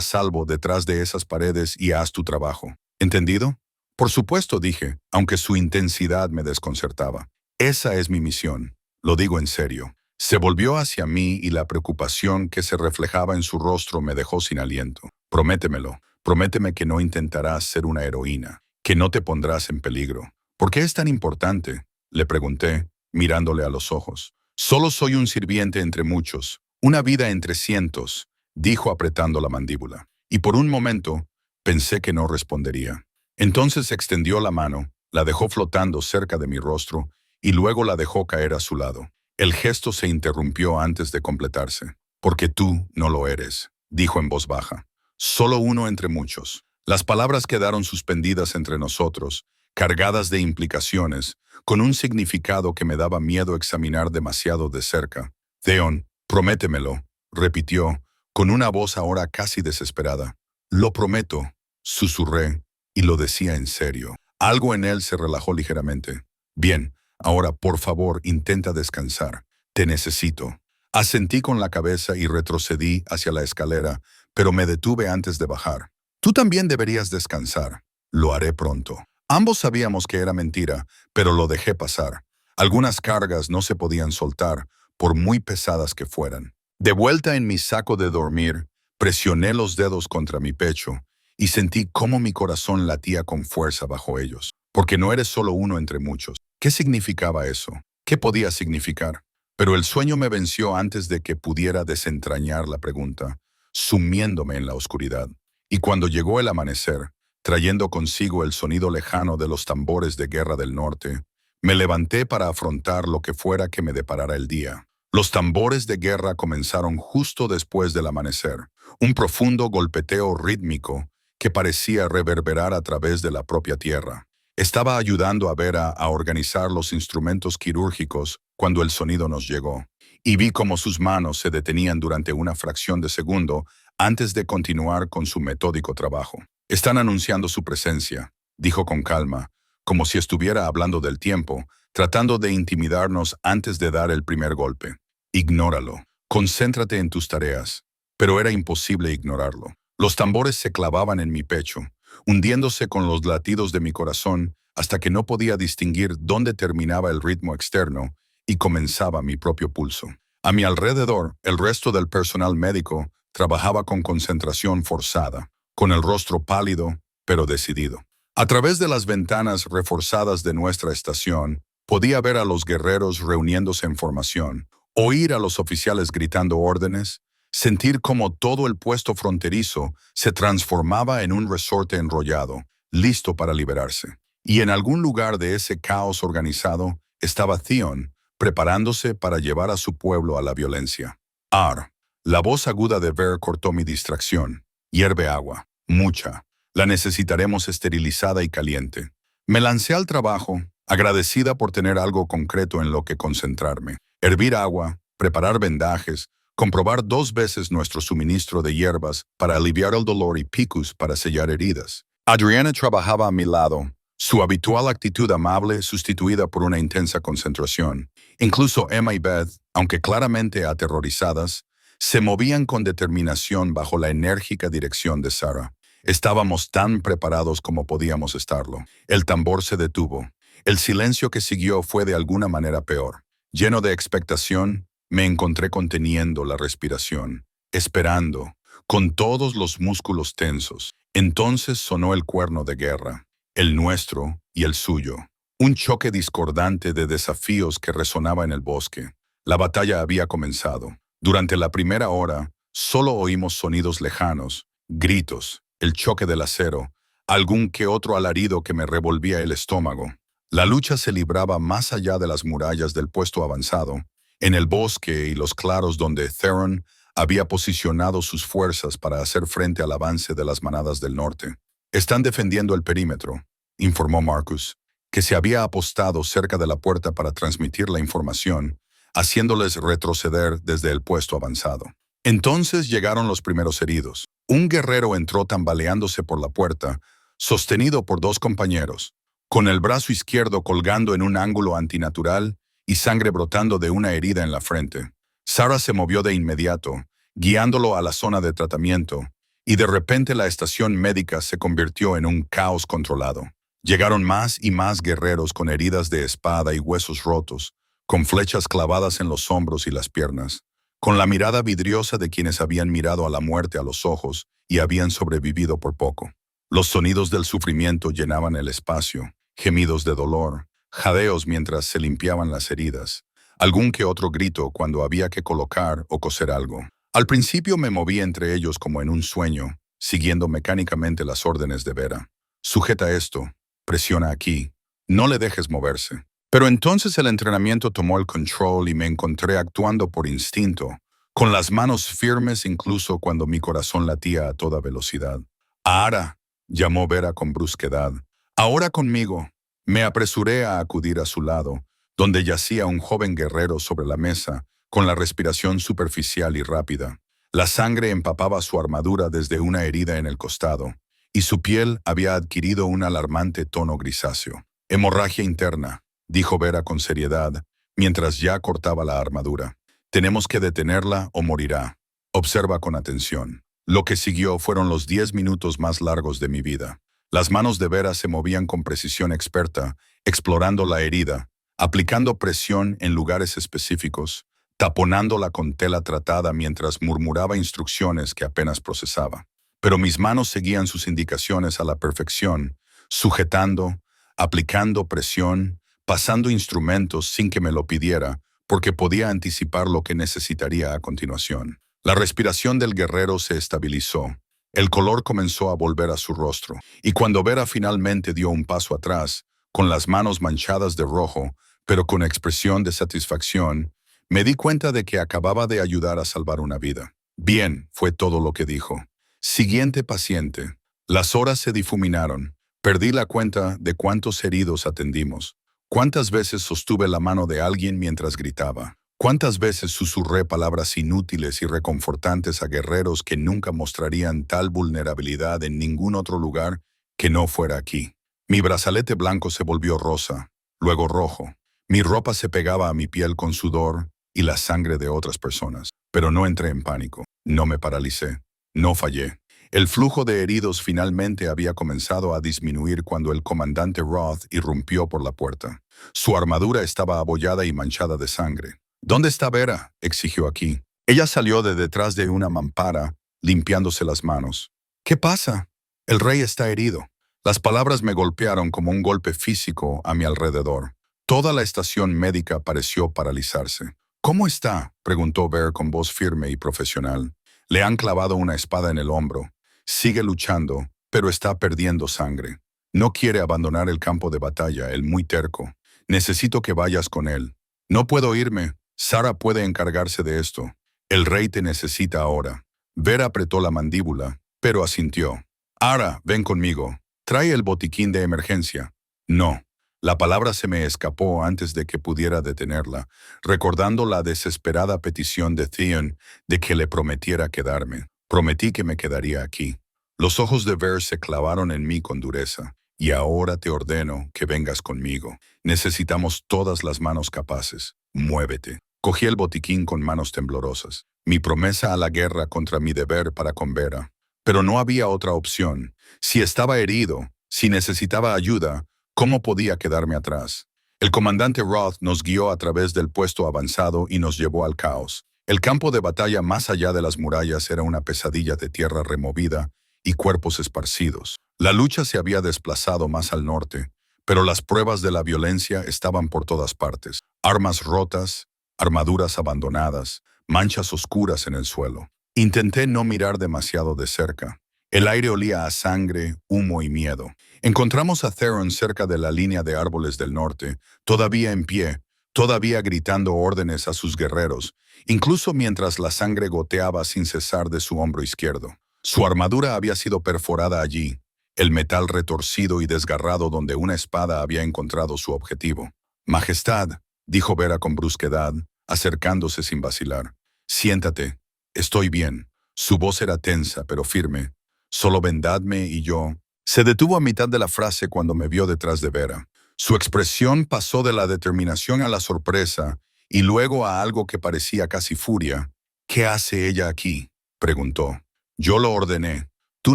salvo detrás de esas paredes y haz tu trabajo. ¿Entendido? Por supuesto, dije, aunque su intensidad me desconcertaba. Esa es mi misión. Lo digo en serio. Se volvió hacia mí y la preocupación que se reflejaba en su rostro me dejó sin aliento. Prométemelo. Prométeme que no intentarás ser una heroína, que no te pondrás en peligro. ¿Por qué es tan importante?, le pregunté, mirándole a los ojos. Solo soy un sirviente entre muchos, una vida entre cientos, dijo apretando la mandíbula. Y por un momento, pensé que no respondería. Entonces extendió la mano, la dejó flotando cerca de mi rostro y luego la dejó caer a su lado. El gesto se interrumpió antes de completarse. Porque tú no lo eres, dijo en voz baja. Solo uno entre muchos. Las palabras quedaron suspendidas entre nosotros, cargadas de implicaciones, con un significado que me daba miedo examinar demasiado de cerca. Theon, prométemelo, repitió, con una voz ahora casi desesperada. Lo prometo, susurré, y lo decía en serio. Algo en él se relajó ligeramente. Bien, ahora por favor intenta descansar. Te necesito. Asentí con la cabeza y retrocedí hacia la escalera, pero me detuve antes de bajar. Tú también deberías descansar. Lo haré pronto. Ambos sabíamos que era mentira, pero lo dejé pasar. Algunas cargas no se podían soltar, por muy pesadas que fueran. De vuelta en mi saco de dormir, presioné los dedos contra mi pecho y sentí cómo mi corazón latía con fuerza bajo ellos. Porque no eres solo uno entre muchos. ¿Qué significaba eso? ¿Qué podía significar? Pero el sueño me venció antes de que pudiera desentrañar la pregunta, sumiéndome en la oscuridad. Y cuando llegó el amanecer, trayendo consigo el sonido lejano de los tambores de guerra del norte, me levanté para afrontar lo que fuera que me deparara el día. Los tambores de guerra comenzaron justo después del amanecer, un profundo golpeteo rítmico que parecía reverberar a través de la propia tierra. Estaba ayudando a Vera a organizar los instrumentos quirúrgicos cuando el sonido nos llegó, y vi cómo sus manos se detenían durante una fracción de segundo antes de continuar con su metódico trabajo. Están anunciando su presencia, dijo con calma, como si estuviera hablando del tiempo, tratando de intimidarnos antes de dar el primer golpe. Ignóralo. Concéntrate en tus tareas. Pero era imposible ignorarlo. Los tambores se clavaban en mi pecho, hundiéndose con los latidos de mi corazón hasta que no podía distinguir dónde terminaba el ritmo externo y comenzaba mi propio pulso. A mi alrededor, el resto del personal médico trabajaba con concentración forzada, con el rostro pálido, pero decidido. A través de las ventanas reforzadas de nuestra estación, podía ver a los guerreros reuniéndose en formación, oír a los oficiales gritando órdenes, sentir cómo todo el puesto fronterizo se transformaba en un resorte enrollado, listo para liberarse. Y en algún lugar de ese caos organizado estaba Theon, preparándose para llevar a su pueblo a la violencia. Ar. La voz aguda de Ver cortó mi distracción. Hierve agua. Mucha. La necesitaremos esterilizada y caliente. Me lancé al trabajo, agradecida por tener algo concreto en lo que concentrarme. Hervir agua, preparar vendajes, comprobar 2 veces nuestro suministro de hierbas para aliviar el dolor y picus para sellar heridas. Adriana trabajaba a mi lado, su habitual actitud amable sustituida por una intensa concentración. Incluso Emma y Beth, aunque claramente aterrorizadas, se movían con determinación bajo la enérgica dirección de Sarah. Estábamos tan preparados como podíamos estarlo. El tambor se detuvo. El silencio que siguió fue de alguna manera peor. Lleno de expectación, me encontré conteniendo la respiración, esperando, con todos los músculos tensos. Entonces sonó el cuerno de guerra, el nuestro y el suyo. Un choque discordante de desafíos que resonaba en el bosque. La batalla había comenzado. Durante la primera hora, solo oímos sonidos lejanos, gritos, el choque del acero, algún que otro alarido que me revolvía el estómago. La lucha se libraba más allá de las murallas del puesto avanzado, en el bosque y los claros donde Theron había posicionado sus fuerzas para hacer frente al avance de las manadas del norte. Están defendiendo el perímetro, informó Marcus, que se había apostado cerca de la puerta para transmitir la información, haciéndoles retroceder desde el puesto avanzado. Entonces llegaron los primeros heridos. Un guerrero entró tambaleándose por la puerta, sostenido por 2 compañeros, con el brazo izquierdo colgando en un ángulo antinatural y sangre brotando de una herida en la frente. Sarah se movió de inmediato, guiándolo a la zona de tratamiento, y de repente la estación médica se convirtió en un caos controlado. Llegaron más y más guerreros con heridas de espada y huesos rotos, con flechas clavadas en los hombros y las piernas, con la mirada vidriosa de quienes habían mirado a la muerte a los ojos y habían sobrevivido por poco. Los sonidos del sufrimiento llenaban el espacio, gemidos de dolor, jadeos mientras se limpiaban las heridas, algún que otro grito cuando había que colocar o coser algo. Al principio me moví entre ellos como en un sueño, siguiendo mecánicamente las órdenes de Vera. Sujeta esto, presiona aquí, no le dejes moverse. Pero entonces el entrenamiento tomó el control y me encontré actuando por instinto, con las manos firmes incluso cuando mi corazón latía a toda velocidad. «Ara», llamó Vera con brusquedad. «Ahora conmigo». Me apresuré a acudir a su lado, donde yacía un joven guerrero sobre la mesa, con la respiración superficial y rápida. La sangre empapaba su armadura desde una herida en el costado, y su piel había adquirido un alarmante tono grisáceo. Hemorragia interna, dijo Vera con seriedad, mientras ya cortaba la armadura. Tenemos que detenerla o morirá. Observa con atención. Lo que siguió fueron los 10 minutos más largos de mi vida. Las manos de Vera se movían con precisión experta, explorando la herida, aplicando presión en lugares específicos, taponándola con tela tratada mientras murmuraba instrucciones que apenas procesaba. Pero mis manos seguían sus indicaciones a la perfección, sujetando, aplicando presión, pasando instrumentos sin que me lo pidiera, porque podía anticipar lo que necesitaría a continuación. La respiración del guerrero se estabilizó. El color comenzó a volver a su rostro, y cuando Vera finalmente dio un paso atrás, con las manos manchadas de rojo, pero con expresión de satisfacción, me di cuenta de que acababa de ayudar a salvar una vida. Bien, fue todo lo que dijo. Siguiente paciente. Las horas se difuminaron. Perdí la cuenta de cuántos heridos atendimos. Cuántas veces sostuve la mano de alguien mientras gritaba. Cuántas veces susurré palabras inútiles y reconfortantes a guerreros que nunca mostrarían tal vulnerabilidad en ningún otro lugar que no fuera aquí. Mi brazalete blanco se volvió rosa, luego rojo. Mi ropa se pegaba a mi piel con sudor y la sangre de otras personas. Pero no entré en pánico. No me paralicé. No fallé. El flujo de heridos finalmente había comenzado a disminuir cuando el comandante Roth irrumpió por la puerta. Su armadura estaba abollada y manchada de sangre. «¿Dónde está Vera?», exigió aquí. Ella salió de detrás de una mampara, limpiándose las manos. «¿Qué pasa?». «El rey está herido». Las palabras me golpearon como un golpe físico a mi alrededor. Toda la estación médica pareció paralizarse. «¿Cómo está?», preguntó Ver con voz firme y profesional. «Le han clavado una espada en el hombro. Sigue luchando, pero está perdiendo sangre. No quiere abandonar el campo de batalla, el muy terco. Necesito que vayas con él». «No puedo irme. Sara puede encargarse de esto. El rey te necesita ahora». Vera apretó la mandíbula, pero asintió. «Ara, ven conmigo. Trae el botiquín de emergencia». «No». La palabra se me escapó antes de que pudiera detenerla, recordando la desesperada petición de Theon de que le prometiera quedarme. Prometí que me quedaría aquí. Los ojos de Ver se clavaron en mí con dureza. «Y ahora te ordeno que vengas conmigo. Necesitamos todas las manos capaces. Muévete». Cogí el botiquín con manos temblorosas. Mi promesa a la guerra contra mi deber para con Vera. Pero no había otra opción. Si estaba herido, si necesitaba ayuda, ¿cómo podía quedarme atrás? El comandante Roth nos guió a través del puesto avanzado y nos llevó al caos. El campo de batalla más allá de las murallas era una pesadilla de tierra removida y cuerpos esparcidos. La lucha se había desplazado más al norte, pero las pruebas de la violencia estaban por todas partes. Armas rotas, armaduras abandonadas, manchas oscuras en el suelo. Intenté no mirar demasiado de cerca. El aire olía a sangre, humo y miedo. Encontramos a Theron cerca de la línea de árboles del norte, todavía en pie, todavía gritando órdenes a sus guerreros, incluso mientras la sangre goteaba sin cesar de su hombro izquierdo. Su armadura había sido perforada allí, el metal retorcido y desgarrado donde una espada había encontrado su objetivo. «Majestad», dijo Vera con brusquedad, acercándose sin vacilar. «Siéntate. Estoy bien». Su voz era tensa, pero firme. «Solo vendadme y yo». Se detuvo a mitad de la frase cuando me vio detrás de Vera. Su expresión pasó de la determinación a la sorpresa y luego a algo que parecía casi furia. «¿Qué hace ella aquí?», preguntó. «Yo lo ordené». «Tú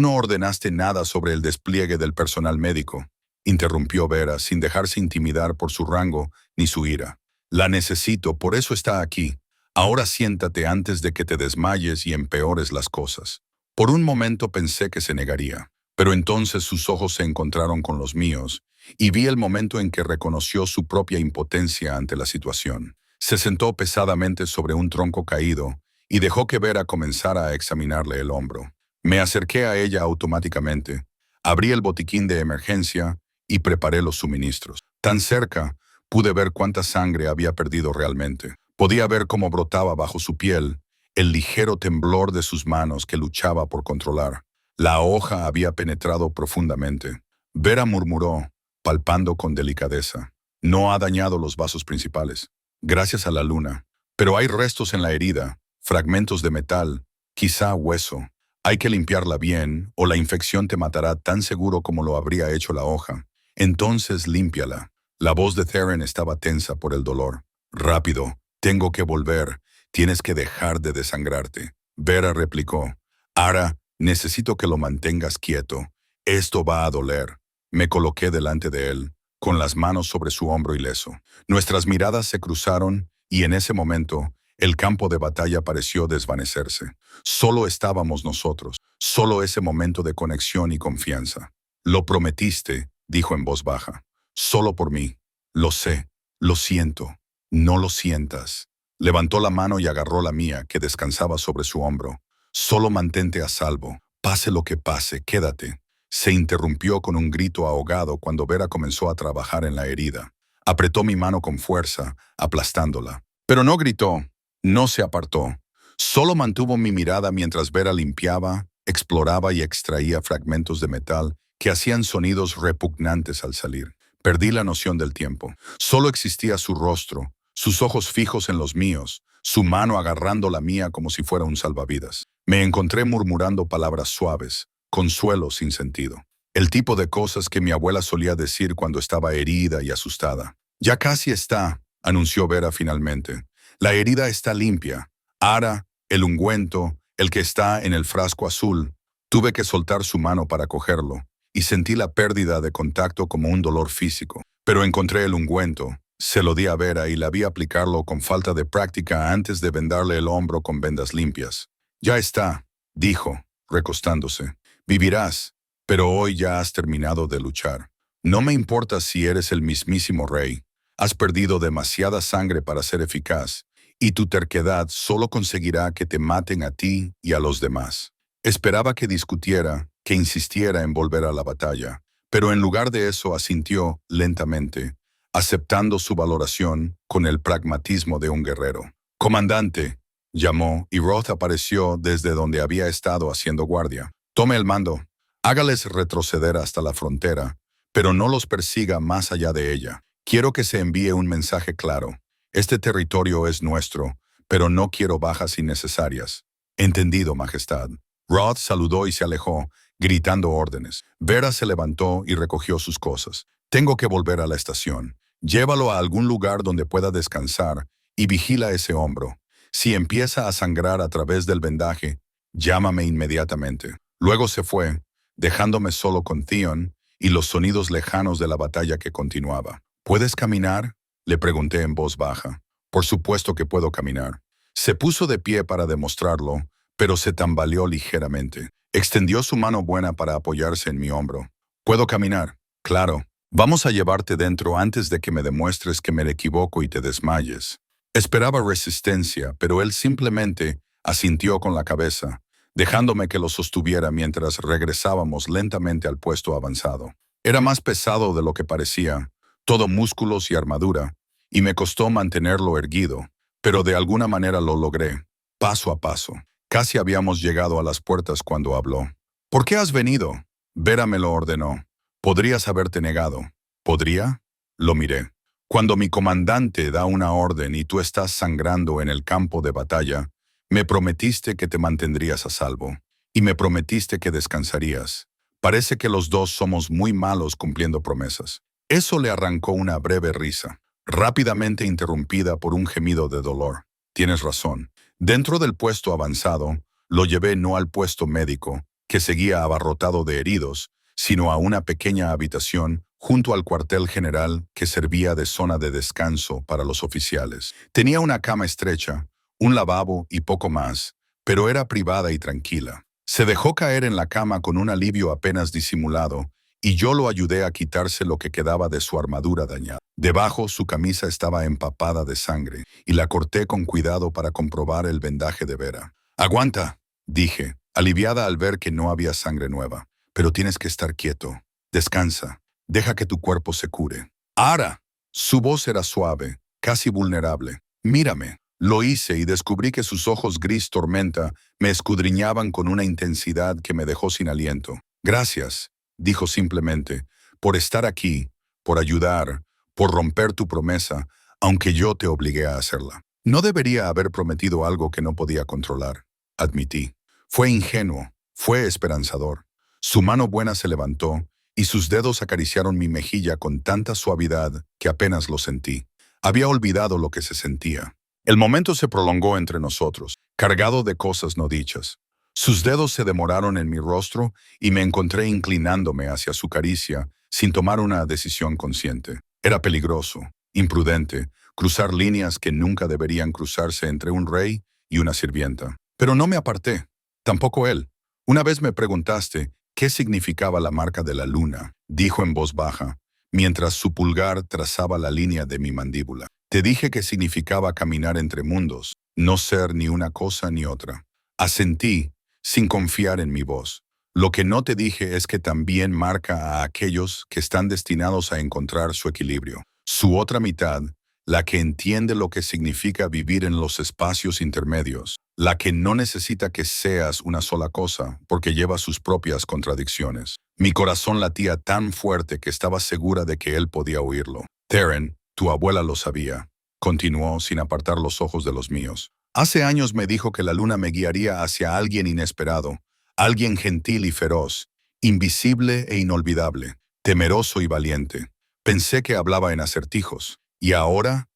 no ordenaste nada sobre el despliegue del personal médico», interrumpió Vera sin dejarse intimidar por su rango ni su ira. «La necesito, por eso está aquí. Ahora siéntate antes de que te desmayes y empeores las cosas». Por un momento pensé que se negaría, pero entonces sus ojos se encontraron con los míos y vi el momento en que reconoció su propia impotencia ante la situación. Se sentó pesadamente sobre un tronco caído y dejó que Vera comenzara a examinarle el hombro. Me acerqué a ella automáticamente, abrí el botiquín de emergencia y preparé los suministros. Tan cerca, pude ver cuánta sangre había perdido realmente. Podía ver cómo brotaba bajo su piel el ligero temblor de sus manos que luchaba por controlar. La hoja había penetrado profundamente. Vera murmuró, palpando con delicadeza. No ha dañado los vasos principales, gracias a la luna. Pero hay restos en la herida, fragmentos de metal, quizá hueso. Hay que limpiarla bien, o la infección te matará tan seguro como lo habría hecho la hoja. Entonces límpiala. La voz de Theron estaba tensa por el dolor. Rápido, tengo que volver. Tienes que dejar de desangrarte. Vera replicó. Ara, necesito que lo mantengas quieto. Esto va a doler. Me coloqué delante de él, con las manos sobre su hombro ileso. Nuestras miradas se cruzaron y en ese momento, el campo de batalla pareció desvanecerse. Solo estábamos nosotros, solo ese momento de conexión y confianza. Lo prometiste, dijo en voz baja. Solo por mí. Lo sé, lo siento. No lo sientas. Levantó la mano y agarró la mía, que descansaba sobre su hombro. Solo mantente a salvo. Pase lo que pase, quédate. Se interrumpió con un grito ahogado cuando Vera comenzó a trabajar en la herida. Apretó mi mano con fuerza, aplastándola. Pero no gritó, no se apartó. Solo mantuvo mi mirada mientras Vera limpiaba, exploraba y extraía fragmentos de metal que hacían sonidos repugnantes al salir. Perdí la noción del tiempo. Solo existía su rostro, sus ojos fijos en los míos, su mano agarrando la mía como si fuera un salvavidas. Me encontré murmurando palabras suaves, consuelo sin sentido. El tipo de cosas que mi abuela solía decir cuando estaba herida y asustada. Ya casi está, anunció Vera finalmente. La herida está limpia. Ara, el ungüento, el que está en el frasco azul. Tuve que soltar su mano para cogerlo, y sentí la pérdida de contacto como un dolor físico. Pero encontré el ungüento. Se lo di a Vera y la vi aplicarlo con falta de práctica antes de vendarle el hombro con vendas limpias. Ya está, dijo, recostándose. Vivirás, pero hoy ya has terminado de luchar. No me importa si eres el mismísimo rey. Has perdido demasiada sangre para ser eficaz, y tu terquedad solo conseguirá que te maten a ti y a los demás. Esperaba que discutiera, que insistiera en volver a la batalla, pero en lugar de eso asintió lentamente, aceptando su valoración con el pragmatismo de un guerrero. Comandante, llamó, y Roth apareció desde donde había estado haciendo guardia. Tome el mando. Hágales retroceder hasta la frontera, pero no los persiga más allá de ella. Quiero que se envíe un mensaje claro. Este territorio es nuestro, pero no quiero bajas innecesarias. Entendido, Majestad. Roth saludó y se alejó, gritando órdenes. Vera se levantó y recogió sus cosas. Tengo que volver a la estación. Llévalo a algún lugar donde pueda descansar y vigila ese hombro. Si empieza a sangrar a través del vendaje, llámame inmediatamente. Luego se fue, dejándome solo con Theon y los sonidos lejanos de la batalla que continuaba. ¿Puedes caminar?, le pregunté en voz baja. Por supuesto que puedo caminar. Se puso de pie para demostrarlo, pero se tambaleó ligeramente. Extendió su mano buena para apoyarse en mi hombro. ¿Puedo caminar? Claro. Vamos a llevarte dentro antes de que me demuestres que me equivoco y te desmayes. Esperaba resistencia, pero él simplemente asintió con la cabeza, dejándome que lo sostuviera mientras regresábamos lentamente al puesto avanzado. Era más pesado de lo que parecía, todo músculos y armadura, y me costó mantenerlo erguido, pero de alguna manera lo logré, paso a paso. Casi habíamos llegado a las puertas cuando habló. ¿Por qué has venido? Vera me lo ordenó. Podrías haberte negado. ¿Podría? Lo miré. Cuando mi comandante da una orden y tú estás sangrando en el campo de batalla, me prometiste que te mantendrías a salvo, y me prometiste que descansarías. Parece que los dos somos muy malos cumpliendo promesas. Eso le arrancó una breve risa, rápidamente interrumpida por un gemido de dolor. Tienes razón. Dentro del puesto avanzado, lo llevé no al puesto médico, que seguía abarrotado de heridos, sino a una pequeña habitación junto al cuartel general que servía de zona de descanso para los oficiales. Tenía una cama estrecha, un lavabo y poco más, pero era privada y tranquila. Se dejó caer en la cama con un alivio apenas disimulado, y yo lo ayudé a quitarse lo que quedaba de su armadura dañada. Debajo, su camisa estaba empapada de sangre, y la corté con cuidado para comprobar el vendaje de Vera. «Aguanta», dije, aliviada al ver que no había sangre nueva. «Pero tienes que estar quieto. Descansa. Deja que tu cuerpo se cure». «Ara». Su voz era suave, casi vulnerable. «Mírame». Lo hice y descubrí que sus ojos gris tormenta me escudriñaban con una intensidad que me dejó sin aliento. «Gracias», dijo simplemente, «por estar aquí, por ayudar, por romper tu promesa, aunque yo te obligué a hacerla. No debería haber prometido algo que no podía controlar, admití. Fue ingenuo, fue esperanzador. Su mano buena se levantó y sus dedos acariciaron mi mejilla con tanta suavidad que apenas lo sentí. Había olvidado lo que se sentía. El momento se prolongó entre nosotros, cargado de cosas no dichas. Sus dedos se demoraron en mi rostro y me encontré inclinándome hacia su caricia sin tomar una decisión consciente. Era peligroso, imprudente, cruzar líneas que nunca deberían cruzarse entre un rey y una sirvienta. Pero no me aparté, tampoco él. Una vez me preguntaste qué significaba la marca de la luna, dijo en voz baja, mientras su pulgar trazaba la línea de mi mandíbula. Te dije que significaba caminar entre mundos, no ser ni una cosa ni otra. Asentí, sin confiar en mi voz. Lo que no te dije es que también marca a aquellos que están destinados a encontrar su equilibrio. Su otra mitad, la que entiende lo que significa vivir en los espacios intermedios, la que no necesita que seas una sola cosa porque lleva sus propias contradicciones. Mi corazón latía tan fuerte que estaba segura de que él podía oírlo. Theron, tu abuela lo sabía, continuó sin apartar los ojos de los míos. Hace años me dijo que la luna me guiaría hacia alguien inesperado, alguien gentil y feroz, invisible e inolvidable, temeroso y valiente. Pensé que hablaba en acertijos, y ahora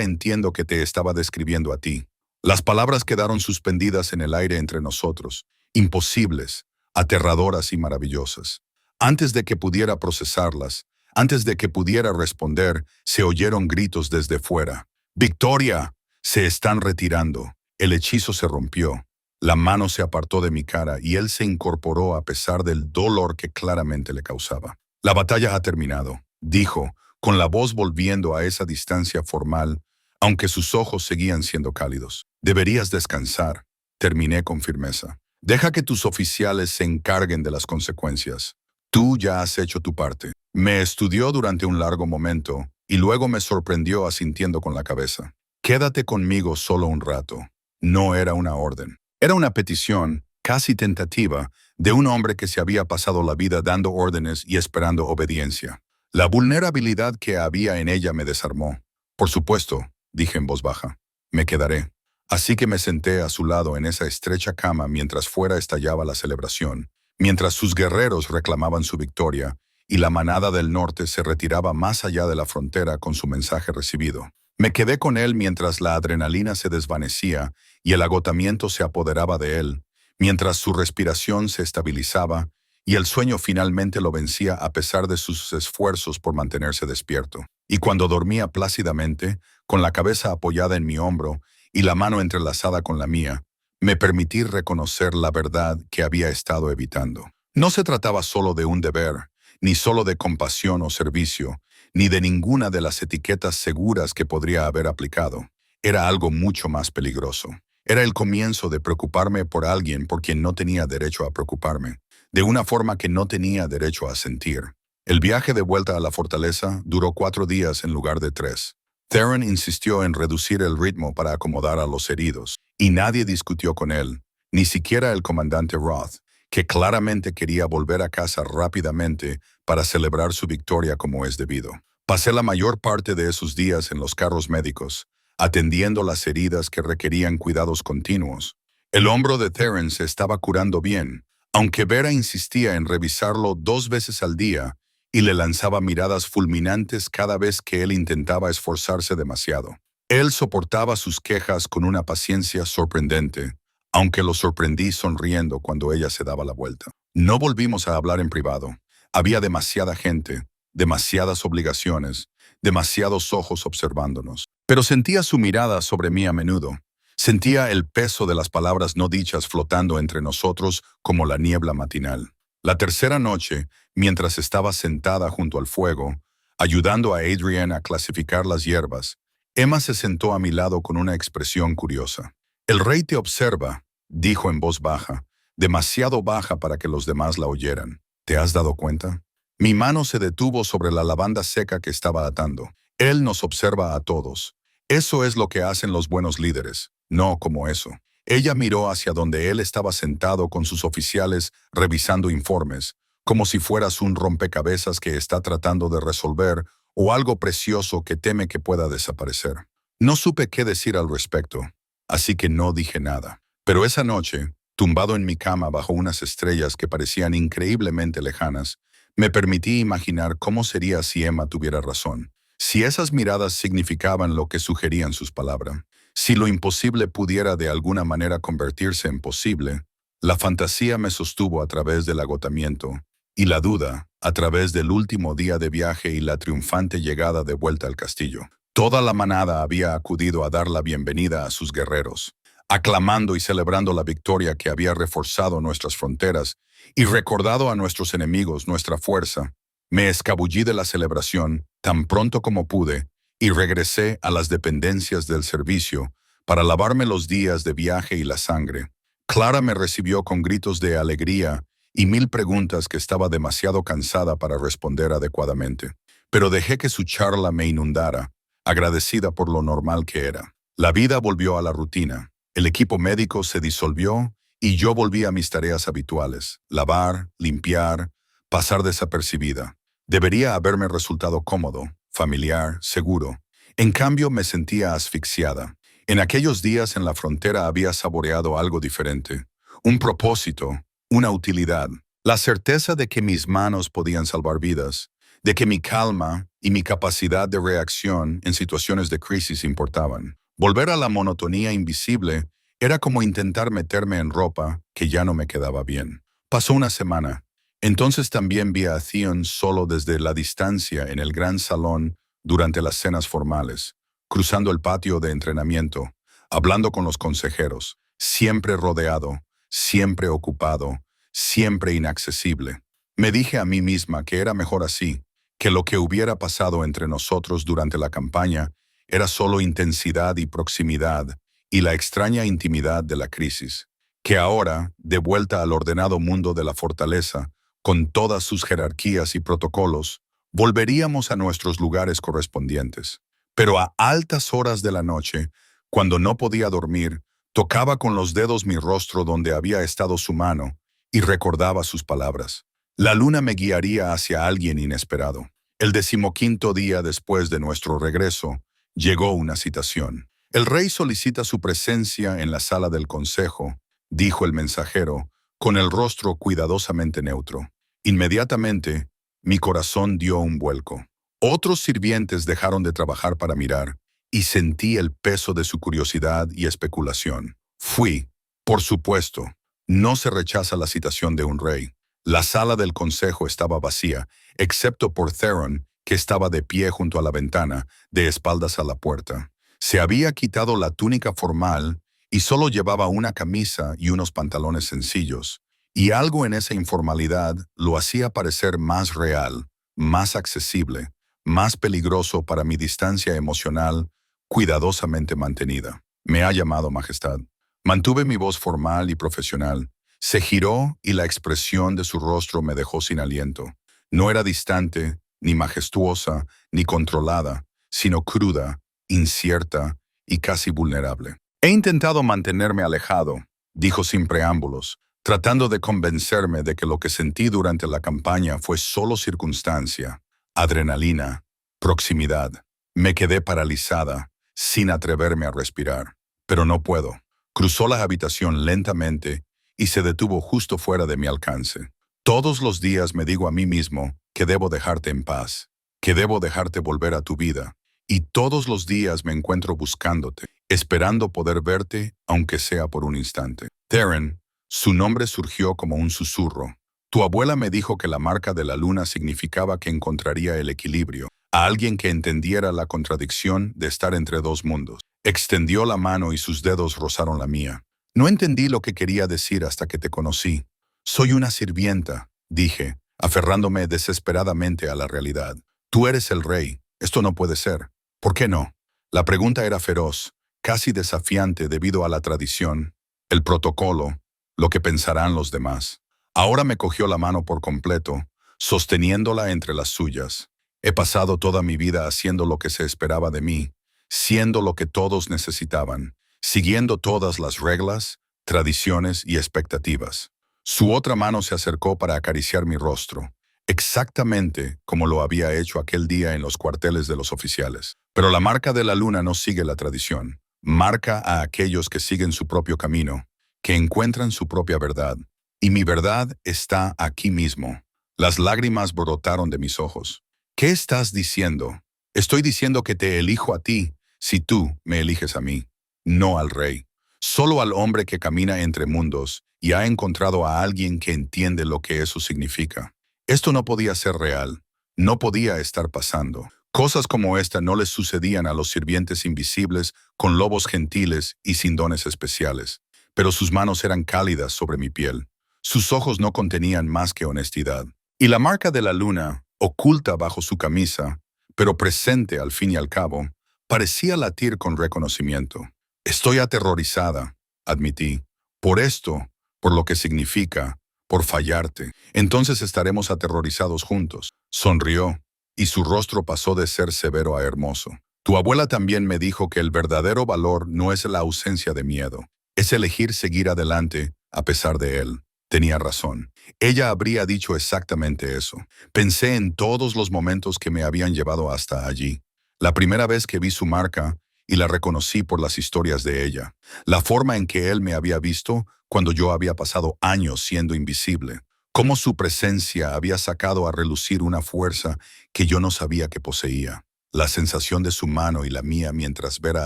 entiendo que te estaba describiendo a ti. Las palabras quedaron suspendidas en el aire entre nosotros, imposibles, aterradoras y maravillosas. Antes de que pudiera procesarlas, antes de que pudiera responder, se oyeron gritos desde fuera. ¡Victoria! Se están retirando. El hechizo se rompió. La mano se apartó de mi cara y él se incorporó a pesar del dolor que claramente le causaba. La batalla ha terminado, dijo, con la voz volviendo a esa distancia formal, aunque sus ojos seguían siendo cálidos. Deberías descansar, terminé con firmeza. Deja que tus oficiales se encarguen de las consecuencias. Tú ya has hecho tu parte. Me estudió durante un largo momento y luego me sorprendió asintiendo con la cabeza. Quédate conmigo solo un rato. No era una orden. Era una petición, casi tentativa, de un hombre que se había pasado la vida dando órdenes y esperando obediencia. La vulnerabilidad que había en ella me desarmó. Por supuesto, dije en voz baja, me quedaré. Así que me senté a su lado en esa estrecha cama mientras fuera estallaba la celebración, mientras sus guerreros reclamaban su victoria y la manada del norte se retiraba más allá de la frontera con su mensaje recibido. Me quedé con él mientras la adrenalina se desvanecía y el agotamiento se apoderaba de él, mientras su respiración se estabilizaba y el sueño finalmente lo vencía a pesar de sus esfuerzos por mantenerse despierto. Y cuando dormía plácidamente, con la cabeza apoyada en mi hombro y la mano entrelazada con la mía, me permití reconocer la verdad que había estado evitando. No se trataba solo de un deber, ni solo de compasión o servicio, ni de ninguna de las etiquetas seguras que podría haber aplicado. Era algo mucho más peligroso. Era el comienzo de preocuparme por alguien por quien no tenía derecho a preocuparme, de una forma que no tenía derecho a sentir. El viaje de vuelta a la fortaleza duró 4 días en lugar de 3. Theron insistió en reducir el ritmo para acomodar a los heridos, y nadie discutió con él, ni siquiera el comandante Roth, que claramente quería volver a casa rápidamente para celebrar su victoria como es debido. Pasé la mayor parte de esos días en los carros médicos, atendiendo las heridas que requerían cuidados continuos. El hombro de Theron se estaba curando bien, aunque Vera insistía en revisarlo 2 veces al día y le lanzaba miradas fulminantes cada vez que él intentaba esforzarse demasiado. Él soportaba sus quejas con una paciencia sorprendente, aunque lo sorprendí sonriendo cuando ella se daba la vuelta. No volvimos a hablar en privado. Había demasiada gente, demasiadas obligaciones, demasiados ojos observándonos. Pero sentía su mirada sobre mí a menudo. Sentía el peso de las palabras no dichas flotando entre nosotros como la niebla matinal. La tercera noche, mientras estaba sentada junto al fuego, ayudando a Adrienne a clasificar las hierbas, Emma se sentó a mi lado con una expresión curiosa. «El rey te observa», dijo en voz baja, demasiado baja para que los demás la oyeran. «¿Te has dado cuenta?» Mi mano se detuvo sobre la lavanda seca que estaba atando. Él nos observa a todos. Eso es lo que hacen los buenos líderes, no como eso. Ella miró hacia donde él estaba sentado con sus oficiales revisando informes, como si fueras un rompecabezas que está tratando de resolver o algo precioso que teme que pueda desaparecer. No supe qué decir al respecto, así que no dije nada. Pero esa noche, tumbado en mi cama bajo unas estrellas que parecían increíblemente lejanas, me permití imaginar cómo sería si Emma tuviera razón. Si esas miradas significaban lo que sugerían sus palabras, si lo imposible pudiera de alguna manera convertirse en posible, la fantasía me sostuvo a través del agotamiento y la duda a través del último día de viaje y la triunfante llegada de vuelta al castillo. Toda la manada había acudido a dar la bienvenida a sus guerreros, aclamando y celebrando la victoria que había reforzado nuestras fronteras y recordado a nuestros enemigos nuestra fuerza. Me escabullí de la celebración tan pronto como pude y regresé a las dependencias del servicio para lavarme los días de viaje y la sangre. Clara me recibió con gritos de alegría y 1000 preguntas que estaba demasiado cansada para responder adecuadamente. Pero dejé que su charla me inundara, agradecida por lo normal que era. La vida volvió a la rutina. El equipo médico se disolvió y yo volví a mis tareas habituales: lavar, limpiar, pasar desapercibida. Debería haberme resultado cómodo, familiar, seguro. En cambio, me sentía asfixiada. En aquellos días en la frontera había saboreado algo diferente. Un propósito, una utilidad. La certeza de que mis manos podían salvar vidas, de que mi calma y mi capacidad de reacción en situaciones de crisis importaban. Volver a la monotonía invisible era como intentar meterme en ropa que ya no me quedaba bien. Pasó una semana. Entonces también vi a Theon solo desde la distancia en el gran salón durante las cenas formales, cruzando el patio de entrenamiento, hablando con los consejeros, siempre rodeado, siempre ocupado, siempre inaccesible. Me dije a mí misma que era mejor así, que lo que hubiera pasado entre nosotros durante la campaña era solo intensidad y proximidad y la extraña intimidad de la crisis, que ahora, de vuelta al ordenado mundo de la fortaleza, con todas sus jerarquías y protocolos, volveríamos a nuestros lugares correspondientes. Pero a altas horas de la noche, cuando no podía dormir, tocaba con los dedos mi rostro donde había estado su mano y recordaba sus palabras. La luna me guiaría hacia alguien inesperado. El 15º día después de nuestro regreso, llegó una citación. El rey solicita su presencia en la sala del consejo, dijo el mensajero, con el rostro cuidadosamente neutro. Inmediatamente, mi corazón dio un vuelco. Otros sirvientes dejaron de trabajar para mirar, y sentí el peso de su curiosidad y especulación. Fui, por supuesto. No se rechaza la citación de un rey. La sala del consejo estaba vacía, excepto por Theron, que estaba de pie junto a la ventana, de espaldas a la puerta. Se había quitado la túnica formal y solo llevaba una camisa y unos pantalones sencillos, y algo en esa informalidad lo hacía parecer más real, más accesible, más peligroso para mi distancia emocional cuidadosamente mantenida. Me ha llamado, Majestad. Mantuve mi voz formal y profesional. Se giró y la expresión de su rostro me dejó sin aliento. No era distante, ni majestuosa, ni controlada, sino cruda, incierta y casi vulnerable. He intentado mantenerme alejado, dijo sin preámbulos, tratando de convencerme de que lo que sentí durante la campaña fue solo circunstancia, adrenalina, proximidad. Me quedé paralizada, sin atreverme a respirar. Pero no puedo. Cruzó la habitación lentamente y se detuvo justo fuera de mi alcance. Todos los días me digo a mí mismo que debo dejarte en paz, que debo dejarte volver a tu vida. Y todos los días me encuentro buscándote, esperando poder verte, aunque sea por un instante. Theron, su nombre surgió como un susurro. Tu abuela me dijo que la marca de la luna significaba que encontraría el equilibrio, a alguien que entendiera la contradicción de estar entre dos mundos. Extendió la mano y sus dedos rozaron la mía. No entendí lo que quería decir hasta que te conocí. Soy una sirvienta, dije, aferrándome desesperadamente a la realidad. Tú eres el rey. Esto no puede ser. ¿Por qué no? La pregunta era feroz, casi desafiante debido a la tradición, el protocolo, lo que pensarán los demás. Ahora me cogió la mano por completo, sosteniéndola entre las suyas. He pasado toda mi vida haciendo lo que se esperaba de mí, siendo lo que todos necesitaban, siguiendo todas las reglas, tradiciones y expectativas. Su otra mano se acercó para acariciar mi rostro, exactamente como lo había hecho aquel día en los cuarteles de los oficiales. Pero la marca de la luna no sigue la tradición. Marca a aquellos que siguen su propio camino, que encuentran su propia verdad. Y mi verdad está aquí mismo. Las lágrimas brotaron de mis ojos. ¿Qué estás diciendo? Estoy diciendo que te elijo a ti, si tú me eliges a mí, no al rey. Solo al hombre que camina entre mundos y ha encontrado a alguien que entiende lo que eso significa. Esto no podía ser real. No podía estar pasando. Cosas como esta no les sucedían a los sirvientes invisibles con lobos gentiles y sin dones especiales. Pero sus manos eran cálidas sobre mi piel. Sus ojos no contenían más que honestidad. Y la marca de la luna, oculta bajo su camisa, pero presente al fin y al cabo, parecía latir con reconocimiento. Estoy aterrorizada, admití. Por esto, por lo que significa, por fallarte. Entonces estaremos aterrorizados juntos. Sonrió, y su rostro pasó de ser severo a hermoso. Tu abuela también me dijo que el verdadero valor no es la ausencia de miedo, es elegir seguir adelante a pesar de él. Tenía razón. Ella habría dicho exactamente eso. Pensé en todos los momentos que me habían llevado hasta allí. La primera vez que vi su marca, y la reconocí por las historias de ella. La forma en que él me había visto cuando yo había pasado años siendo invisible. Cómo su presencia había sacado a relucir una fuerza que yo no sabía que poseía. La sensación de su mano y la mía mientras Vera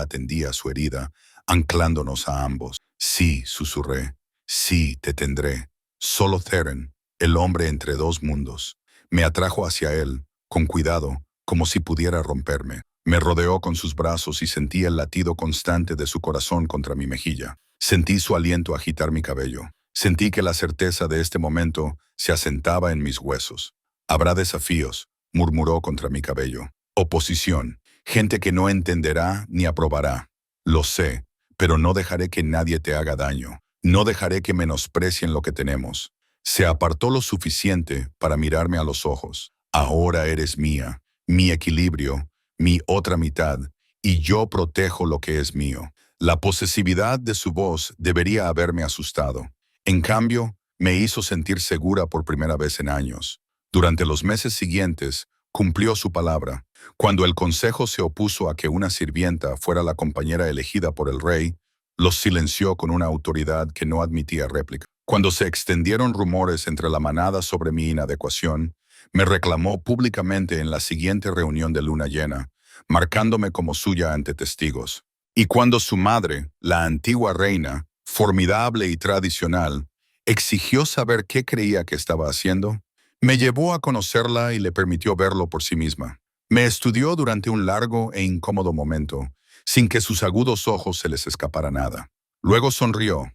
atendía su herida, anclándonos a ambos. Sí, susurré. Sí, te tendré. Solo Theron, el hombre entre dos mundos, me atrajo hacia él, con cuidado, como si pudiera romperme. Me rodeó con sus brazos y sentí el latido constante de su corazón contra mi mejilla. Sentí su aliento agitar mi cabello. Sentí que la certeza de este momento se asentaba en mis huesos. Habrá desafíos, murmuró contra mi cabello. Oposición, gente que no entenderá ni aprobará. Lo sé, pero no dejaré que nadie te haga daño. No dejaré que menosprecien lo que tenemos. Se apartó lo suficiente para mirarme a los ojos. Ahora eres mía, mi equilibrio, mi otra mitad, y yo protejo lo que es mío. La posesividad de su voz debería haberme asustado. En cambio, me hizo sentir segura por primera vez en años. Durante los meses siguientes, cumplió su palabra. Cuando el consejo se opuso a que una sirvienta fuera la compañera elegida por el rey, los silenció con una autoridad que no admitía réplica. Cuando se extendieron rumores entre la manada sobre mi inadecuación, me reclamó públicamente en la siguiente reunión de luna llena, marcándome como suya ante testigos. Y cuando su madre, la antigua reina, formidable y tradicional, exigió saber qué creía que estaba haciendo, me llevó a conocerla y le permitió verlo por sí misma. Me estudió durante un largo e incómodo momento, sin que sus agudos ojos se les escapara nada. Luego sonrió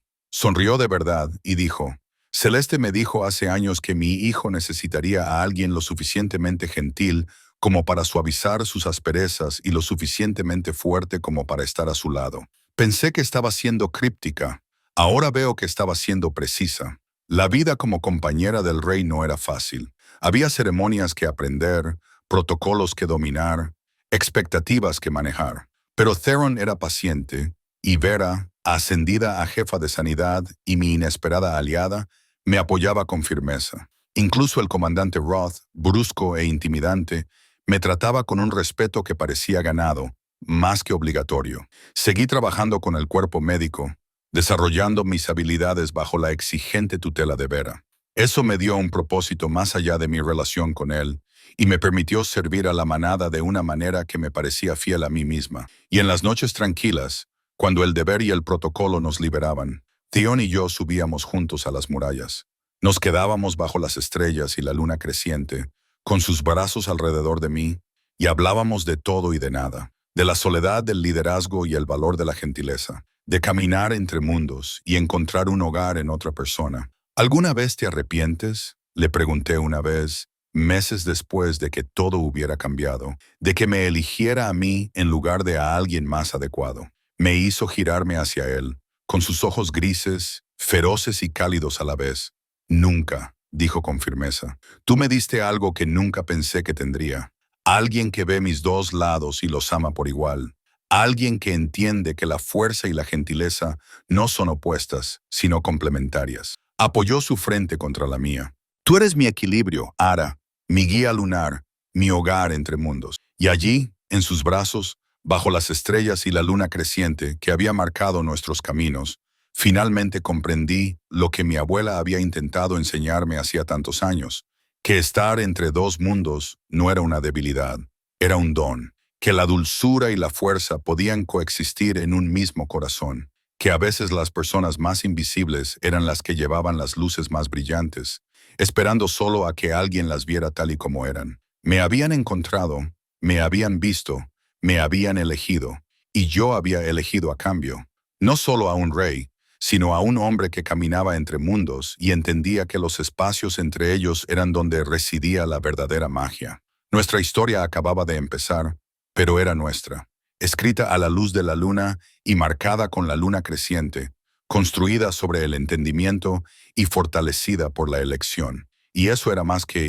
de verdad y dijo, Celeste me dijo hace años que mi hijo necesitaría a alguien lo suficientemente gentil como para suavizar sus asperezas y lo suficientemente fuerte como para estar a su lado. Pensé que estaba siendo críptica. Ahora veo que estaba siendo precisa. La vida como compañera del rey no era fácil. Había ceremonias que aprender, protocolos que dominar, expectativas que manejar. Pero Theron era paciente, y Vera, ascendida a jefa de sanidad y mi inesperada aliada, me apoyaba con firmeza. Incluso el comandante Roth, brusco e intimidante, me trataba con un respeto que parecía ganado, más que obligatorio. Seguí trabajando con el cuerpo médico, desarrollando mis habilidades bajo la exigente tutela de Vera. Eso me dio un propósito más allá de mi relación con él, y me permitió servir a la manada de una manera que me parecía fiel a mí misma. Y en las noches tranquilas, cuando el deber y el protocolo nos liberaban, Theon y yo subíamos juntos a las murallas. Nos quedábamos bajo las estrellas y la luna creciente, con sus brazos alrededor de mí, y hablábamos de todo y de nada, de la soledad del liderazgo y el valor de la gentileza, de caminar entre mundos y encontrar un hogar en otra persona. ¿Alguna vez te arrepientes?, le pregunté una vez, meses después de que todo hubiera cambiado, de que me eligiera a mí en lugar de a alguien más adecuado. Me hizo girarme hacia él, con sus ojos grises, feroces y cálidos a la vez. Nunca, dijo con firmeza. Tú me diste algo que nunca pensé que tendría. Alguien que ve mis dos lados y los ama por igual. Alguien que entiende que la fuerza y la gentileza no son opuestas, sino complementarias. Apoyó su frente contra la mía. Tú eres mi equilibrio, Ara, mi guía lunar, mi hogar entre mundos. Y allí, en sus brazos, bajo las estrellas y la luna creciente que había marcado nuestros caminos, finalmente comprendí lo que mi abuela había intentado enseñarme hacía tantos años, que estar entre dos mundos no era una debilidad, era un don, que la dulzura y la fuerza podían coexistir en un mismo corazón, que a veces las personas más invisibles eran las que llevaban las luces más brillantes, esperando solo a que alguien las viera tal y como eran. Me habían encontrado, me habían visto, me habían elegido, y yo había elegido a cambio, no solo a un rey, sino a un hombre que caminaba entre mundos y entendía que los espacios entre ellos eran donde residía la verdadera magia. Nuestra historia acababa de empezar, pero era nuestra, escrita a la luz de la luna y marcada con la luna creciente, construida sobre el entendimiento y fortalecida por la elección. Y eso era más que